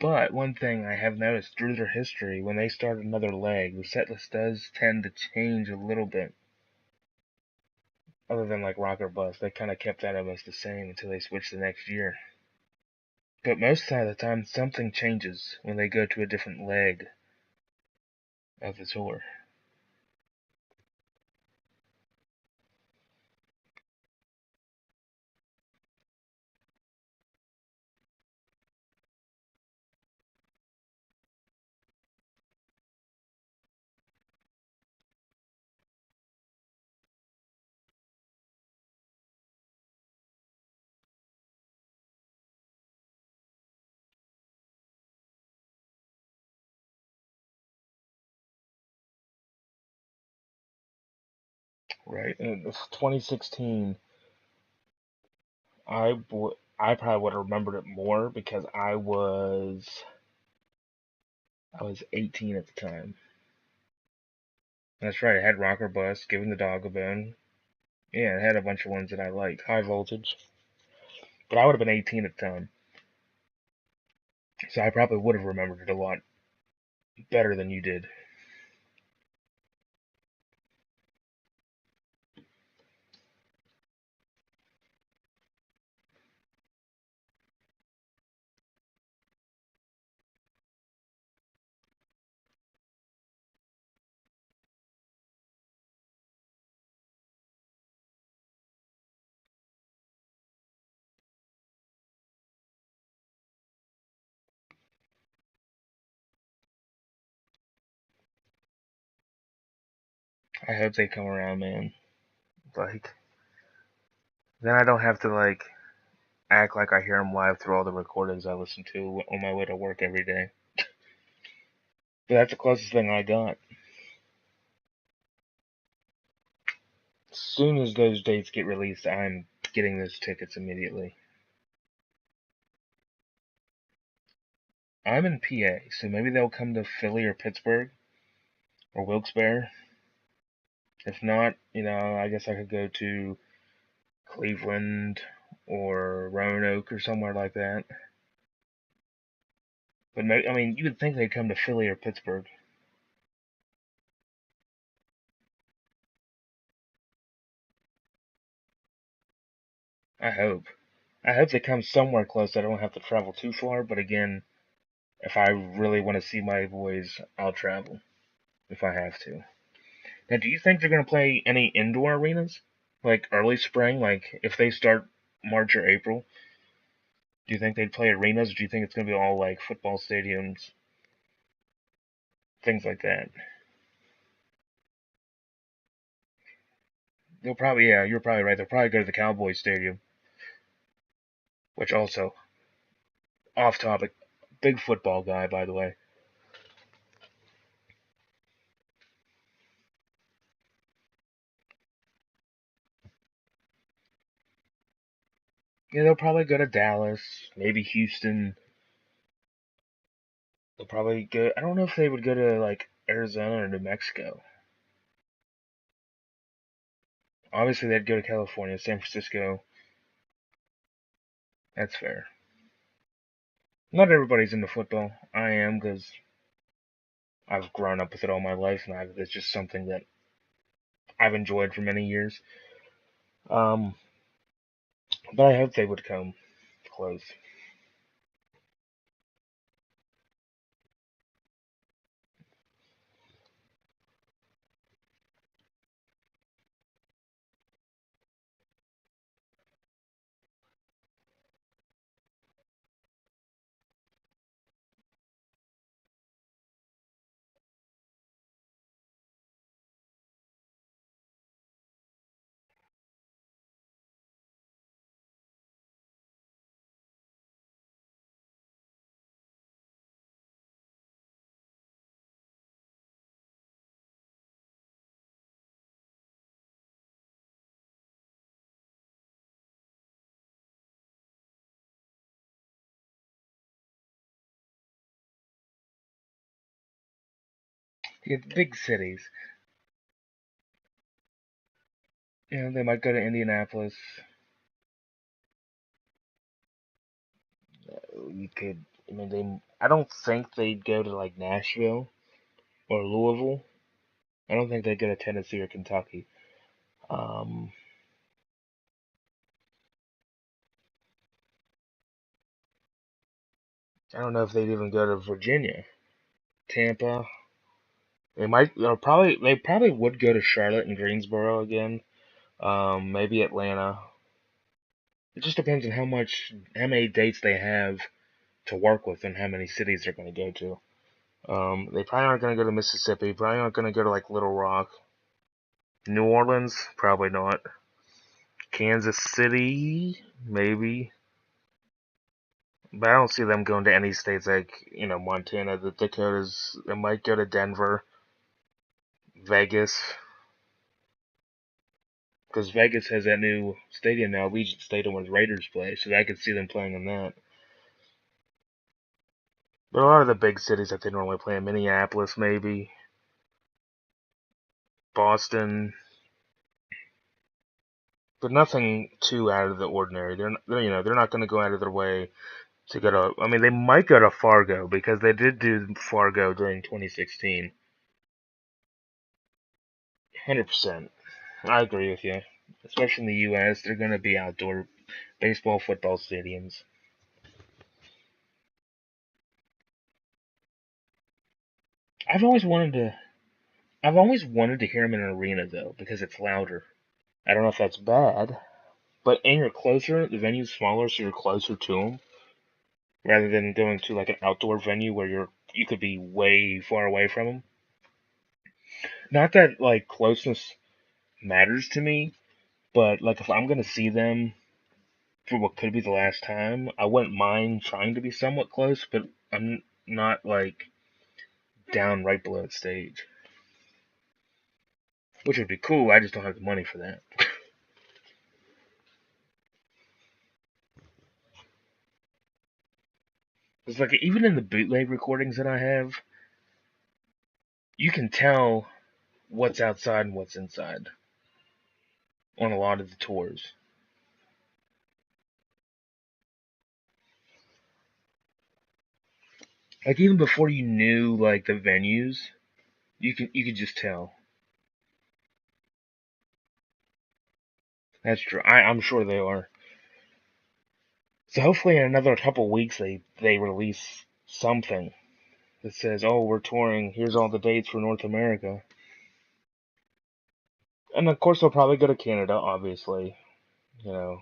But one thing I have noticed through their history, when they start another leg, the set list does tend to change a little bit. Other than like Rock or Bust, they kind of kept that almost the same until they switched the next year. But most of the time, something changes when they go to a different leg of the tour. Right? In 2016, I probably would have remembered it more because I was 18 at the time. That's right. It had Rock or Bust, Giving the Dog a Bone. Yeah, it had a bunch of ones that I liked. High Voltage. But I would have been 18 at the time. So I probably would have remembered it a lot better than you did. I hope they come around, man. Like, then I don't have to, like, act like I hear them live through all the recordings I listen to on my way to work every day. But that's the closest thing I got. As soon as those dates get released, I'm getting those tickets immediately. I'm in PA, so maybe they'll come to Philly or Pittsburgh or Wilkes-Barre. If not, I guess I could go to Cleveland or Roanoke or somewhere like that. But I mean, you would think they'd come to Philly or Pittsburgh. I hope. I hope they come somewhere close. I don't have to travel too far. But again, if I really want to see my boys, I'll travel if I have to. Now, do you think they're going to play any indoor arenas? Like early spring? Like if they start March or April? Do you think they'd play arenas? Or do you think it's going to be all like football stadiums, things like that? They'll probably, yeah, you're probably right. They'll probably go to the Cowboys Stadium, which also, off topic, big football guy, by the way. Yeah, they'll probably go to Dallas, maybe Houston. They'll probably go. I don't know if they would go to like Arizona or New Mexico. Obviously, they'd go to California, San Francisco. That's fair. Not everybody's into football. I am because I've grown up with it all my life, and it's just something that I've enjoyed for many years. Um, but I hope they would come close. Yeah, big cities. You know, they might go to Indianapolis. You could. I mean, they. I don't think they'd go to like Nashville or Louisville. I don't think they'd go to Tennessee or Kentucky. Um, I don't know if they'd even go to Virginia, Tampa. They might. Or probably. They probably would go to Charlotte and Greensboro again. Maybe Atlanta. It just depends on how many dates they have to work with, and how many cities they're going to go to. They probably aren't going to go to Mississippi. Probably aren't going to go to like Little Rock. New Orleans, probably not. Kansas City, maybe. But I don't see them going to any states like, Montana, the Dakotas. They might go to Denver, Vegas, because Vegas has that new stadium now, Allegiant Stadium, where the Raiders play, so I could see them playing in that. But a lot of the big cities that they normally play in, Minneapolis, maybe, Boston, but nothing too out of the ordinary. They're not going to go out of their way to go to. I mean, they might go to Fargo because they did do Fargo during 2016. 100%. I agree with you. Especially in the U.S., they're going to be outdoor baseball, football stadiums. I've always wanted to. I've always wanted to hear them in an arena though, because it's louder. I don't know if that's bad, but and you're closer. The venue's smaller, so you're closer to them, rather than going to like an outdoor venue where you could be way far away from them. Not that like closeness matters to me, but like if I'm gonna see them for what could be the last time, I wouldn't mind trying to be somewhat close, but I'm not like down right below the stage, which would be cool. I just don't have the money for that. It's like even in the bootleg recordings that I have, you can tell what's outside and what's inside on a lot of the tours. Like even before you knew like the venues, you could just tell. That's true. I'm sure they are. So hopefully in another couple weeks they release something that says, "Oh, we're touring. Here's all the dates for North America." And of course they'll probably go to Canada, obviously. You know,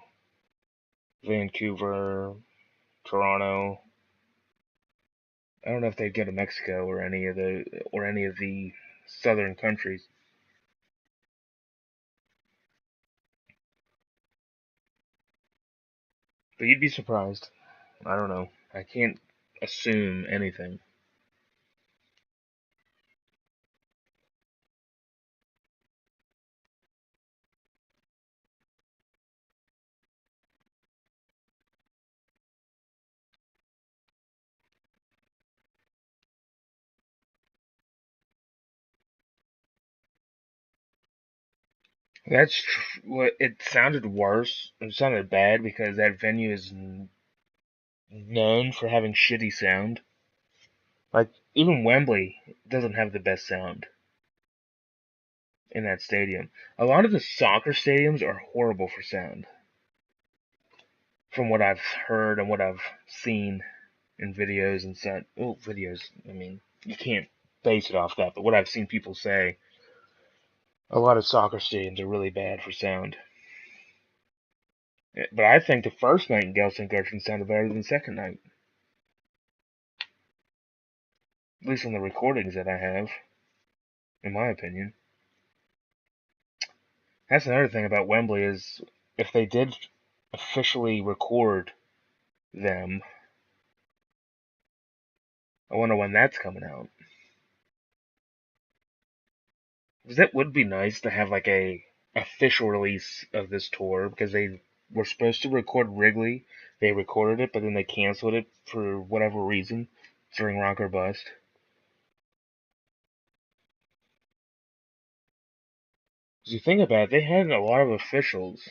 Vancouver, Toronto. I don't know if they'd go to Mexico or any of the southern countries. But you'd be surprised. I don't know. I can't assume anything. What it sounded worse. It sounded bad because that venue is known for having shitty sound. Like even Wembley doesn't have the best sound in that stadium. A lot of the soccer stadiums are horrible for sound, from what I've heard and what I've seen in videos and such. Well, videos. I mean, you can't base it off that, but what I've seen people say, a lot of soccer stadiums are really bad for sound. But I think the first night in Gelsenkirchen sounded better than the second night, at least on the recordings that I have, in my opinion. That's another thing about Wembley is if they did officially record them, I wonder when that's coming out. Because that would be nice to have like a official release of this tour because they were supposed to record Wrigley. They recorded it, but then they canceled it for whatever reason during Rock or Bust. If you think about it, they had a lot of officials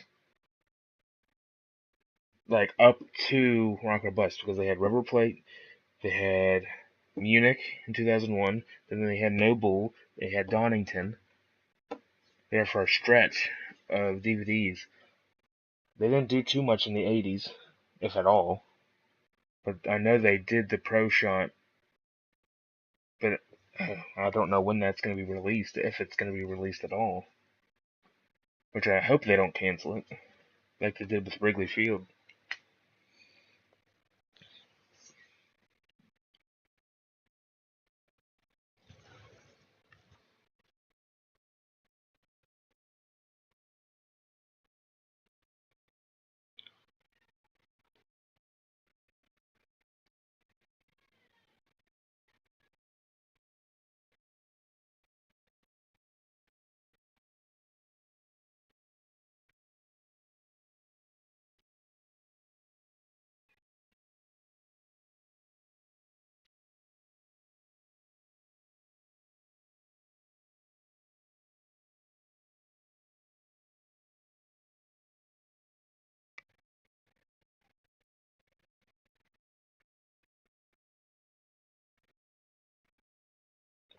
like up to Rock or Bust because they had River Plate, they had Munich in 2001, then they had No Bull, they had Donington. There for a stretch of DVDs. They didn't do too much in the 80s, if at all. But I know they did the Pro Shot, but I don't know when that's going to be released, if it's going to be released at all. Which I hope they don't cancel it, like they did with Wrigley Field.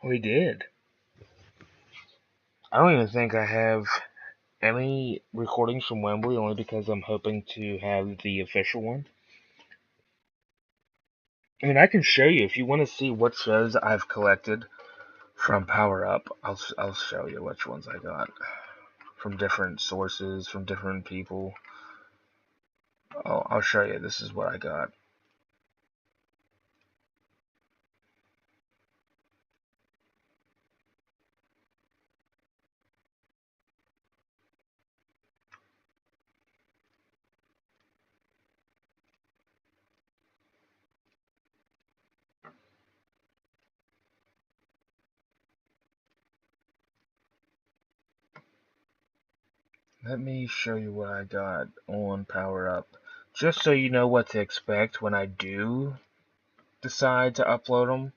We did. I don't even think I have any recordings from Wembley, only because I'm hoping to have the official one. I mean, I can show you if you want to see what shows I've collected from Power Up. I'll show you which ones I got from different sources, from different people. I'll show you. This is what I got. Let me show you what I got on Power Up, just so you know what to expect when I do decide to upload them.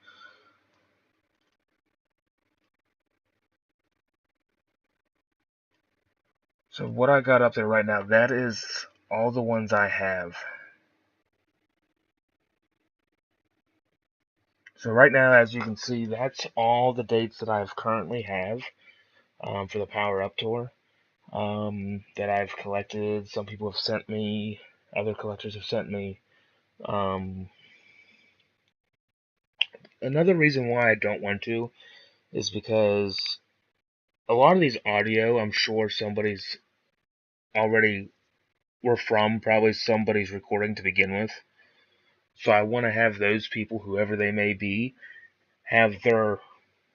So what I got up there right now, that is all the ones I have. So right now, as you can see, that's all the dates that I currently have for the Power Up tour that I've collected. Some people have sent me, other collectors have sent me. Another reason why I don't want to is because a lot of these audio, I'm sure somebody's already were from probably somebody's recording to begin with. So I want to have those people, whoever they may be, have their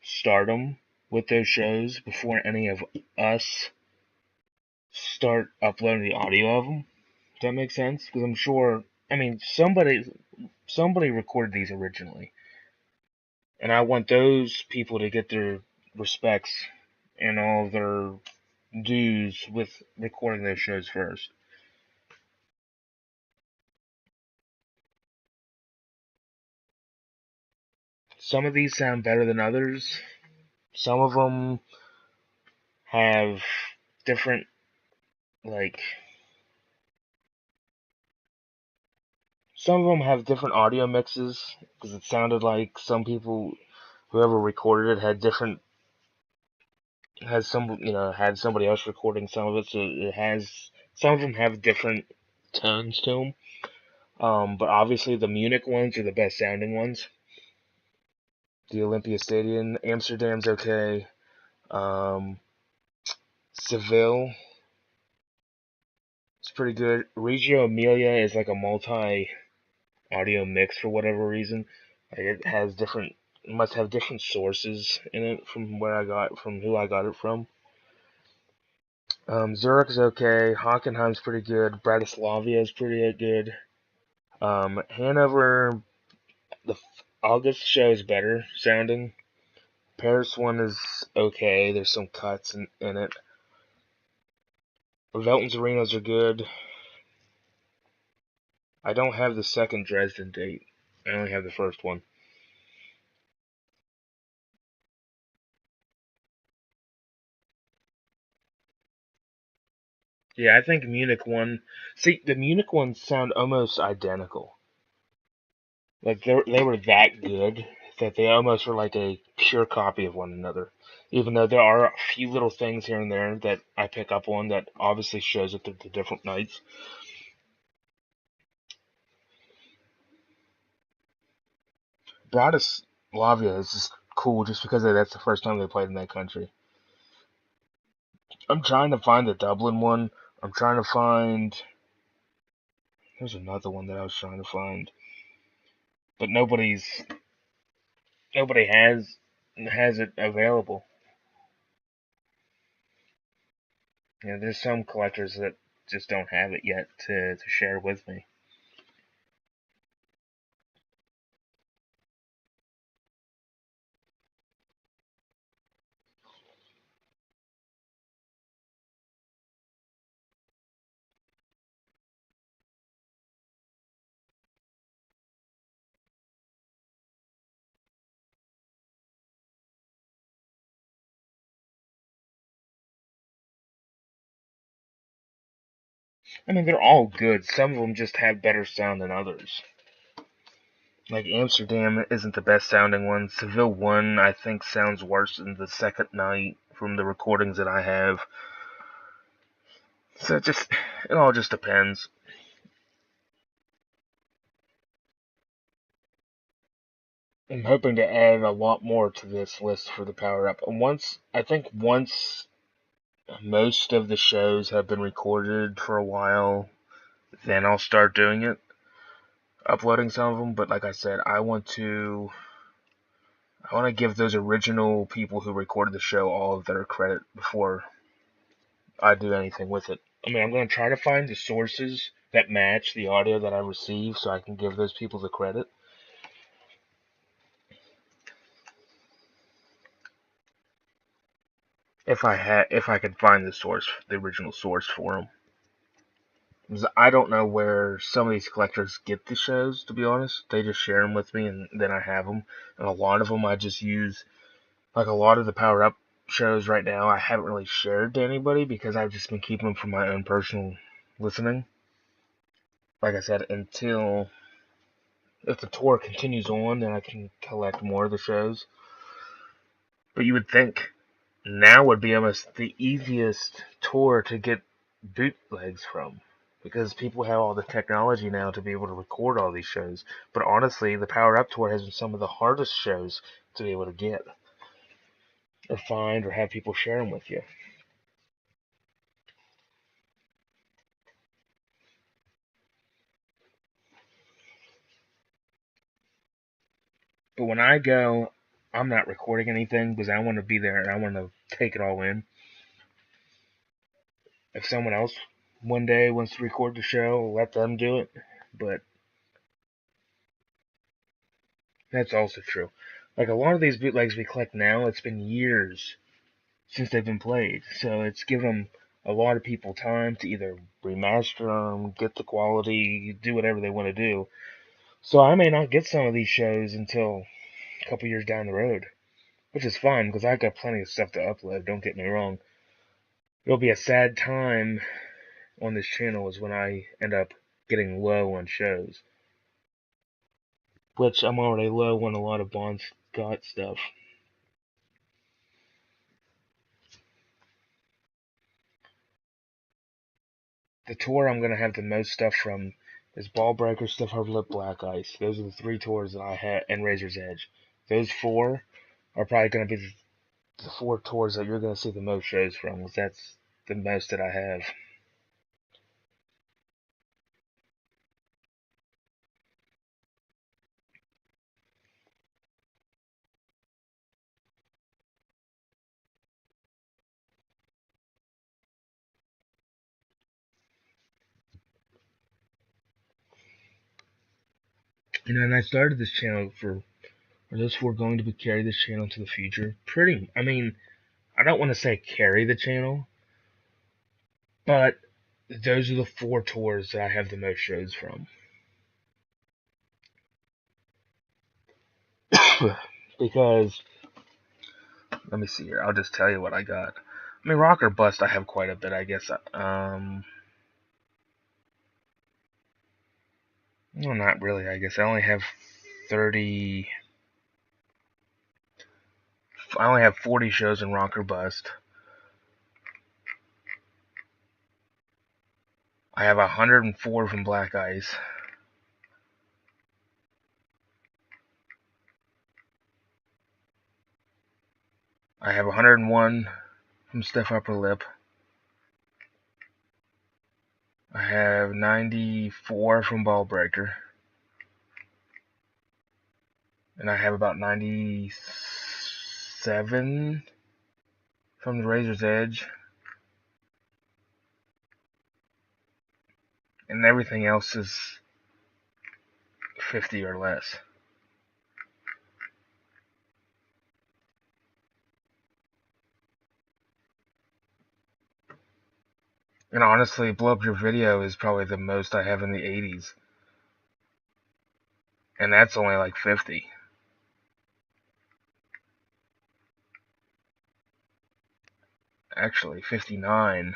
stardom with those shows before any of us start uploading the audio of them. Does that make sense? Because I'm sure, I mean, somebody recorded these originally, and I want those people to get their respects and all their dues with recording those shows first. Some of these sound better than others. Some of them have different, like, some of them have different audio mixes because it sounded like some people, whoever recorded it, had different, has some, had somebody else recording some of it, so it has, some of them have different tones to them. But obviously the Munich ones are the best sounding ones. The Olympia Stadium, Amsterdam's okay. Seville, it's pretty good. Reggio Emilia is like a multi audio mix for whatever reason. Like it has different, it must have different sources in it from where I got, from who I got it from. Zurich's okay. Hockenheim's pretty good. Bratislava is pretty good. Hanover, the August show is better sounding. Paris one is okay. There's some cuts in it. Velton's arenas are good. I don't have the second Dresden date. I only have the first one. Yeah, I think Munich one. See, the Munich ones sound almost identical. Like they were that good that they almost were like a pure copy of one another. Even though there are a few little things here and there that I pick up on that obviously shows it through the different nights. Bratislava is just cool just because that's the first time they played in that country. I'm trying to find the Dublin one. I'm trying to find. There's another one that I was trying to find, but nobody has it available. You know, there's some collectors that just don't have it yet to share with me. I mean, they're all good. Some of them just have better sound than others. Like Amsterdam isn't the best sounding one. Seville 1, I think, sounds worse than the second night from the recordings that I have. So it all just depends. I'm hoping to add a lot more to this list for the power up. And once most of the shows have been recorded for a while, then I'll start doing it, uploading some of them. But like I said, I want to give those original people who recorded the show all of their credit before I do anything with it. I mean, I'm going to try to find the sources that match the audio that I receive so I can give those people the credit. If I could find the original source for them. Because I don't know where some of these collectors get the shows, to be honest. They just share them with me and then I have them. And a lot of them I just use, like a lot of the Power Up shows right now, I haven't really shared to anybody because I've just been keeping them for my own personal listening. Like I said, until if the tour continues on, then I can collect more of the shows. But you would think now would be almost the easiest tour to get bootlegs from because people have all the technology now to be able to record all these shows. But honestly, the Power Up Tour has been some of the hardest shows to be able to get or find or have people share them with you. But when I go, I'm not recording anything because I want to be there and I want to take it all in. If someone else one day wants to record the show, let them do it. But that's also true. Like a lot of these bootlegs we collect now, it's been years since they've been played, so it's given a lot of people time to either remaster them, get the quality, do whatever they want to do. So I may not get some of these shows until a couple years down the road, which is fine because I've got plenty of stuff to upload. Don't get me wrong. It'll be a sad time on this channel is when I end up getting low on shows, which I'm already low on a lot of Bon Scott stuff. The tour I'm gonna have the most stuff from is Ballbreaker, Stiff Upper Lip, Black Ice. Those are the three tours that I had, and Razor's Edge. Those four are probably gonna be the four tours that you're gonna see the most shows from, because that's the most that I have. You know, and I started this channel for are those four going to be carry this channel to the future? I mean, I don't want to say carry the channel, but those are the four tours that I have the most shows from. Because let me see here. I'll just tell you what I got. I mean, rock or bust, I have quite a bit, I guess. No, not really. I guess I only have 30. I only have 40 shows in rock or bust. I have 104 from Black Ice. I have 101 from Stiff Upper Lip. I have 94 from Ballbreaker. And I have about 97 from the Razor's Edge. And everything else is 50 or less. And honestly, Blow Up Your Video is probably the most I have in the 80s. And that's only like 50. Actually, 59.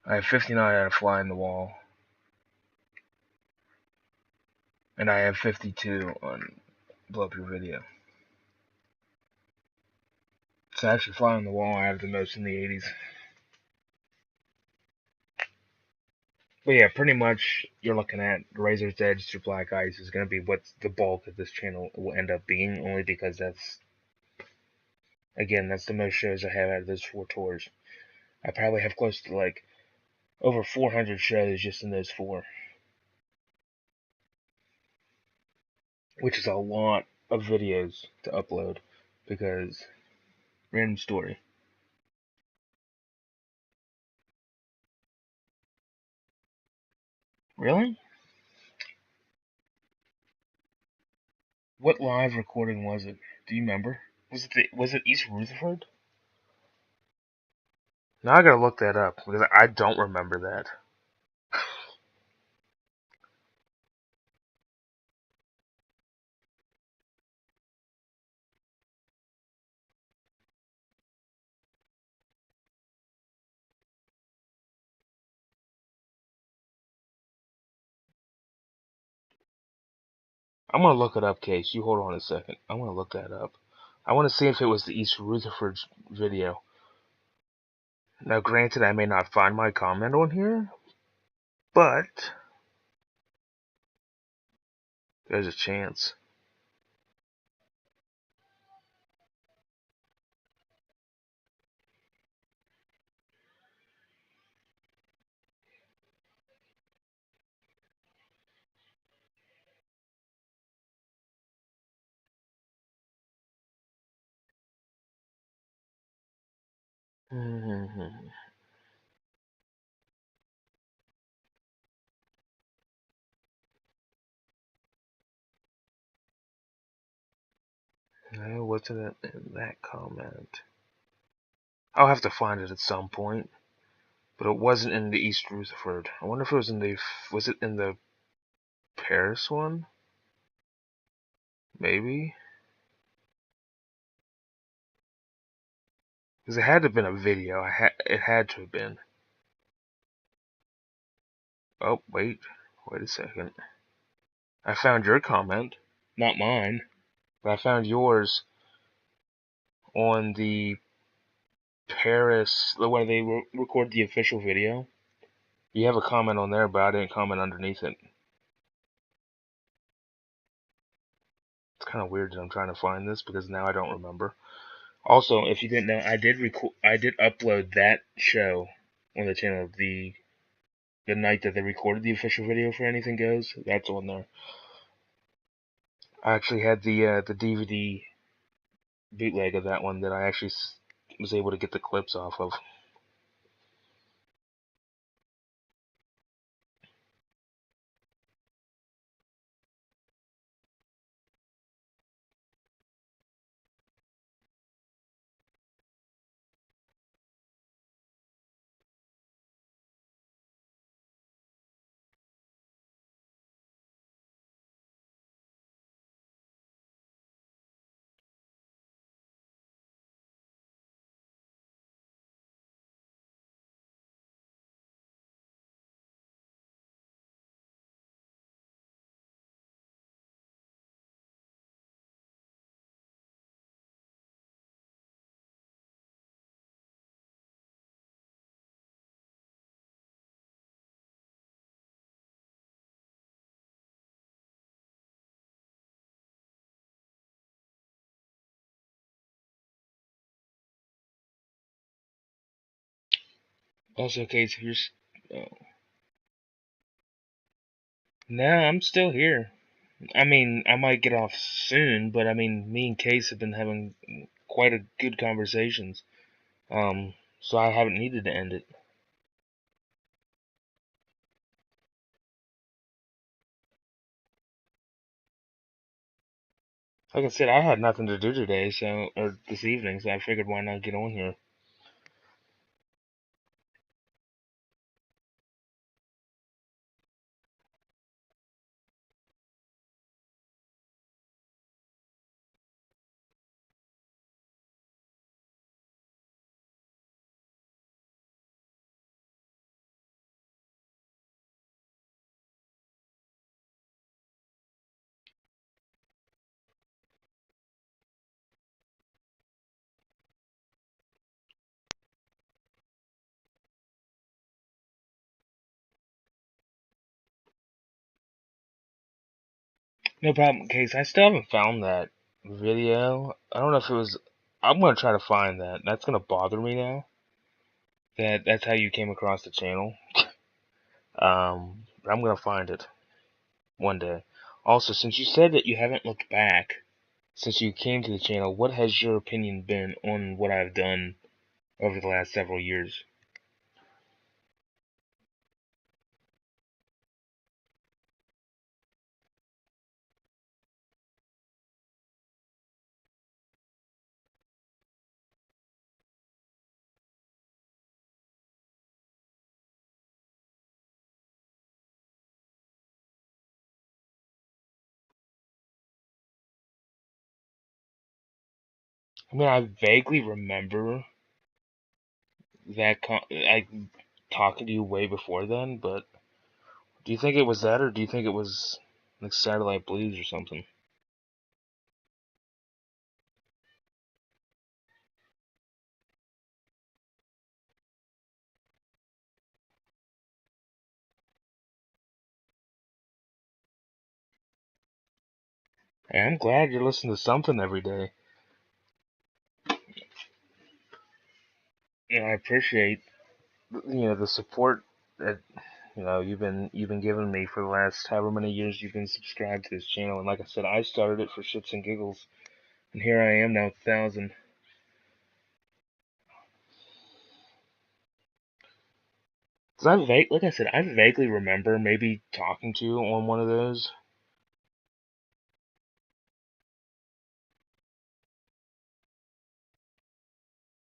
I have 59 out of Fly in the Wall. And I have 52 on Blow Up Your Video. So actually, Fly on the Wall, I have the most in the 80s. But yeah, pretty much you're looking at Razor's Edge to Black Ice is going to be what the bulk of this channel will end up being, only because that's the most shows I have out of those 4 tours. I probably have close to like over 400 shows just in those 4, which is a lot of videos to upload because random story. Really? What live recording was it? Do you remember? Was it East Rutherford? Now I gotta look that up because I don't remember that. I'm gonna look it up, Case. You hold on a second. I'm gonna look that up. I want to see if it was the East Rutherford video. Now, granted, I may not find my comment on here, but there's a chance. No, what's in that comment? I'll have to find it at some point. But it wasn't in the East Rutherford. I wonder if it was in the. Was it in the Paris one? Maybe? Because it had to have been a video. It had to have been. Oh, wait. Wait a second. I found your comment. Not mine. But I found yours on the Paris. Where they record the official video. You have a comment on there, but I didn't comment underneath it. It's kind of weird that I'm trying to find this because now I don't remember. Also, if you didn't know, I did upload that show on the channel. The night that they recorded the official video for Anything Goes, that's on there. I actually had the DVD bootleg of that one that I actually was able to get the clips off of. Also, Case, if you're. Oh. No, I'm still here. I mean, I might get off soon, but I mean, me and Case have been having quite a good conversations. So I haven't needed to end it. Like I said, I had nothing to do today, or this evening, so I figured why not get on here. No problem, Case. I still haven't found that video. I don't know if it was. I'm gonna try to find that. That's gonna bother me now. That's how you came across the channel. But I'm gonna find it one day. Also, since you said that you haven't looked back since you came to the channel, what has your opinion been on what I've done over the last several years? I mean, I vaguely remember I talking to you way before then, but do you think it was that, or do you think it was like Satellite Blues or something? Hey, I'm glad you're listening to something every day. I appreciate the support that you've been giving me for the last however many years you've been subscribed to this channel. And like I said, I started it for shits and giggles, and here I am now, 1,000. Cause like I said, I vaguely remember maybe talking to you on one of those.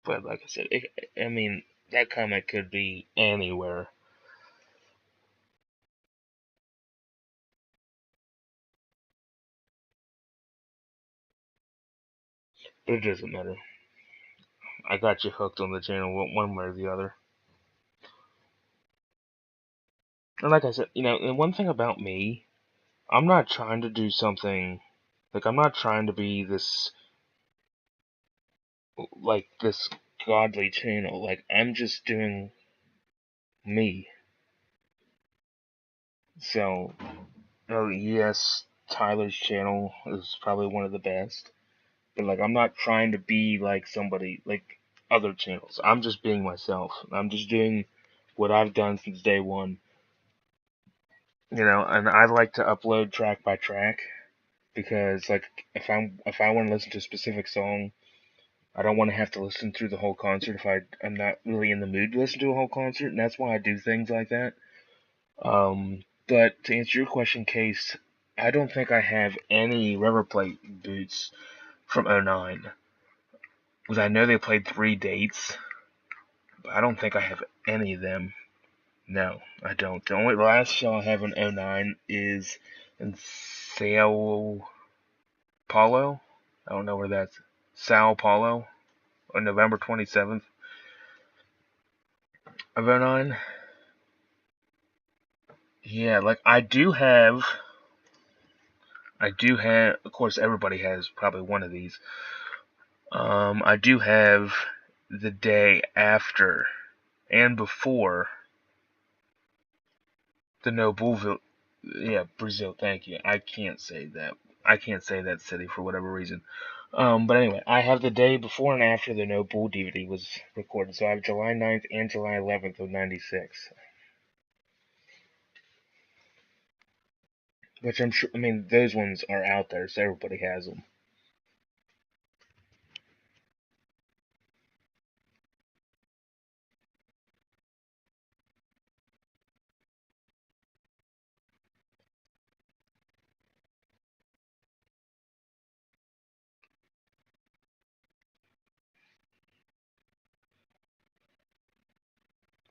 But like I said, I mean, that comment could be anywhere. But it doesn't matter. I got you hooked on the channel one way or the other. And like I said, and one thing about me, I'm not trying to do something, like, I'm not trying to be this godly channel. Like, I'm just doing me. So, oh yes, Tyler's channel is probably one of the best. But like, I'm not trying to be like somebody like other channels. I'm just being myself. I'm just doing what I've done since day one. And I like to upload track by track because like if I want to listen to a specific song, I don't want to have to listen through the whole concert if I'm not really in the mood to listen to a whole concert, and that's why I do things like that. But to answer your question, Case, I don't think I have any River Plate boots from '09. Because I know they played 3 dates, but I don't think I have any of them. No, I don't. The only last show I have in '09 is in Sao Paulo. I don't know where that's. Sao Paulo on November 27th of '09. Yeah, like of course everybody has probably one of these. I do have the day after and before the Nobleville. Yeah, Brazil. Thank you. I can't say that. I can't say that city for whatever reason. But anyway, I have the day before and after the No Bull DVD was recorded. So I have July 9th and July 11th of 96. Which I'm sure, I mean, those ones are out there, so everybody has them.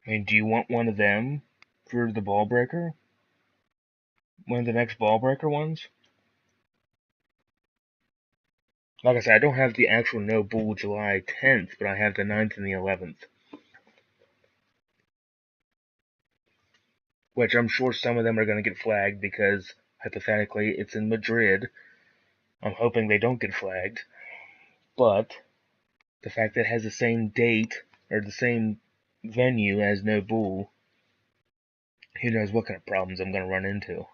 I mean, do you want one of them for the ball breaker? One of the next ball breaker ones? Like I said, I don't have the actual No Bull July 10th, but I have the 9th and the 11th. Which I'm sure some of them are going to get flagged because, hypothetically, it's in Madrid. I'm hoping they don't get flagged. But the fact that it has the same date, or the same venue as No Bull, who knows what kind of problems I'm going to run into.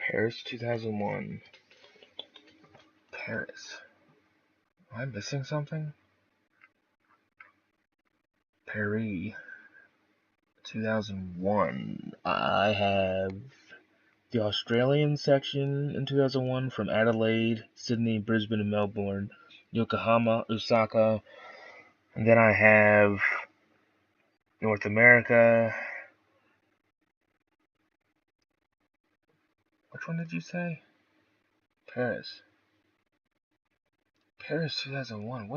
Paris 2001. Paris. Am I missing something? Paris 2001. I have the Australian section in 2001 from Adelaide, Sydney, Brisbane, and Melbourne, Yokohama, Osaka, and then I have North America. Which one did you say? Paris. Paris 2001.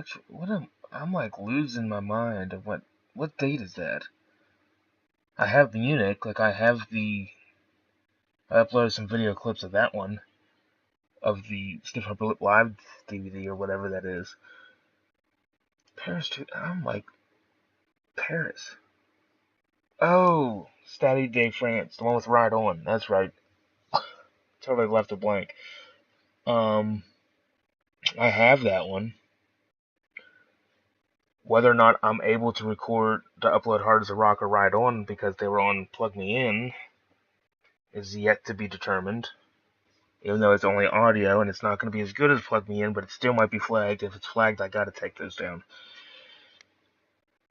I'm like losing my mind of what date is that? I have Munich, like I uploaded some video clips of that one, of the Stiff Upper Lip Live DVD or whatever that is. I'm like, Paris. Oh, Stade de France, the one with Ride On. That's right. Totally left it blank. Um, I have that one. Whether or not I'm able to upload Hard as a Rock or Ride On because they were on Plug Me In is yet to be determined. Even though it's only audio and it's not going to be as good as Plug Me In, but it still might be flagged. If it's flagged, I gotta take those down.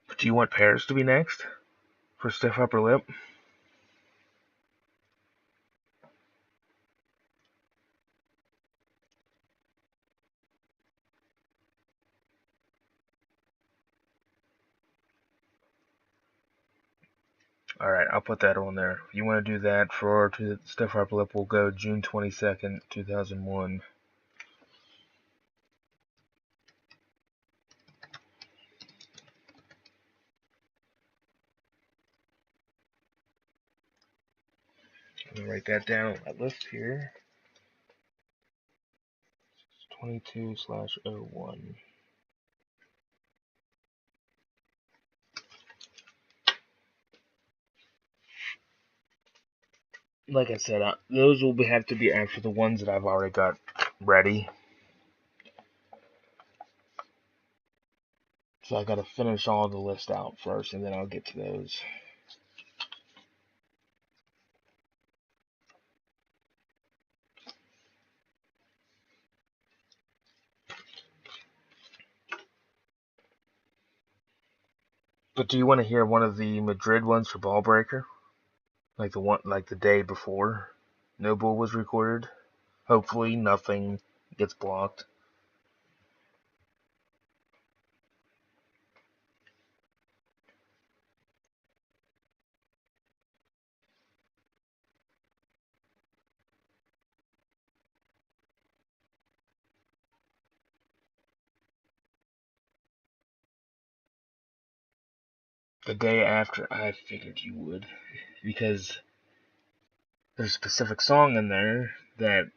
But do you want Paris to be next for Stiff Upper Lip? Alright, I'll put that on there. If you want to do that for Stiff Upper Lip, we'll go June 22nd, 2001. Let me write that down on my list here. 22/01. Like I said, those will have to be after the ones that I've already got ready. So I gotta finish all the list out first, and then I'll get to those. But do you want to hear one of the Madrid ones for Ballbreaker? Like the day before No Bull was recorded? Hopefully nothing gets blocked. The day after, I figured you would. Because there's a specific song in there that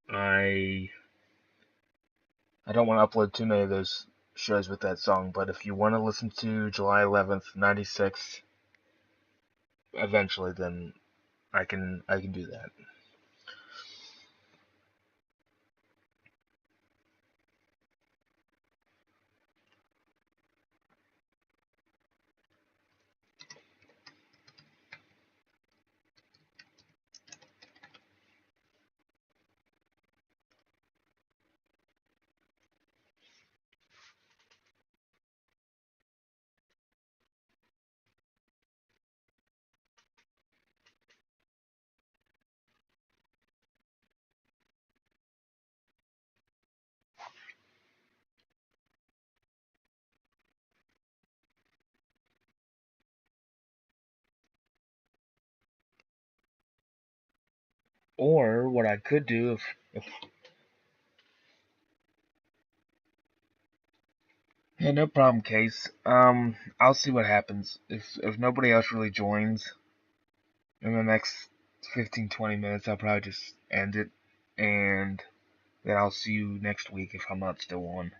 I I don't want to upload too many of those shows with that song, but if you want to listen to July 11th, 96 eventually, then I can do that. Or what I could do if yeah, no problem, Case. I'll see what happens. If nobody else really joins in the next 15-20 minutes, I'll probably just end it, and then I'll see you next week if I'm not still on.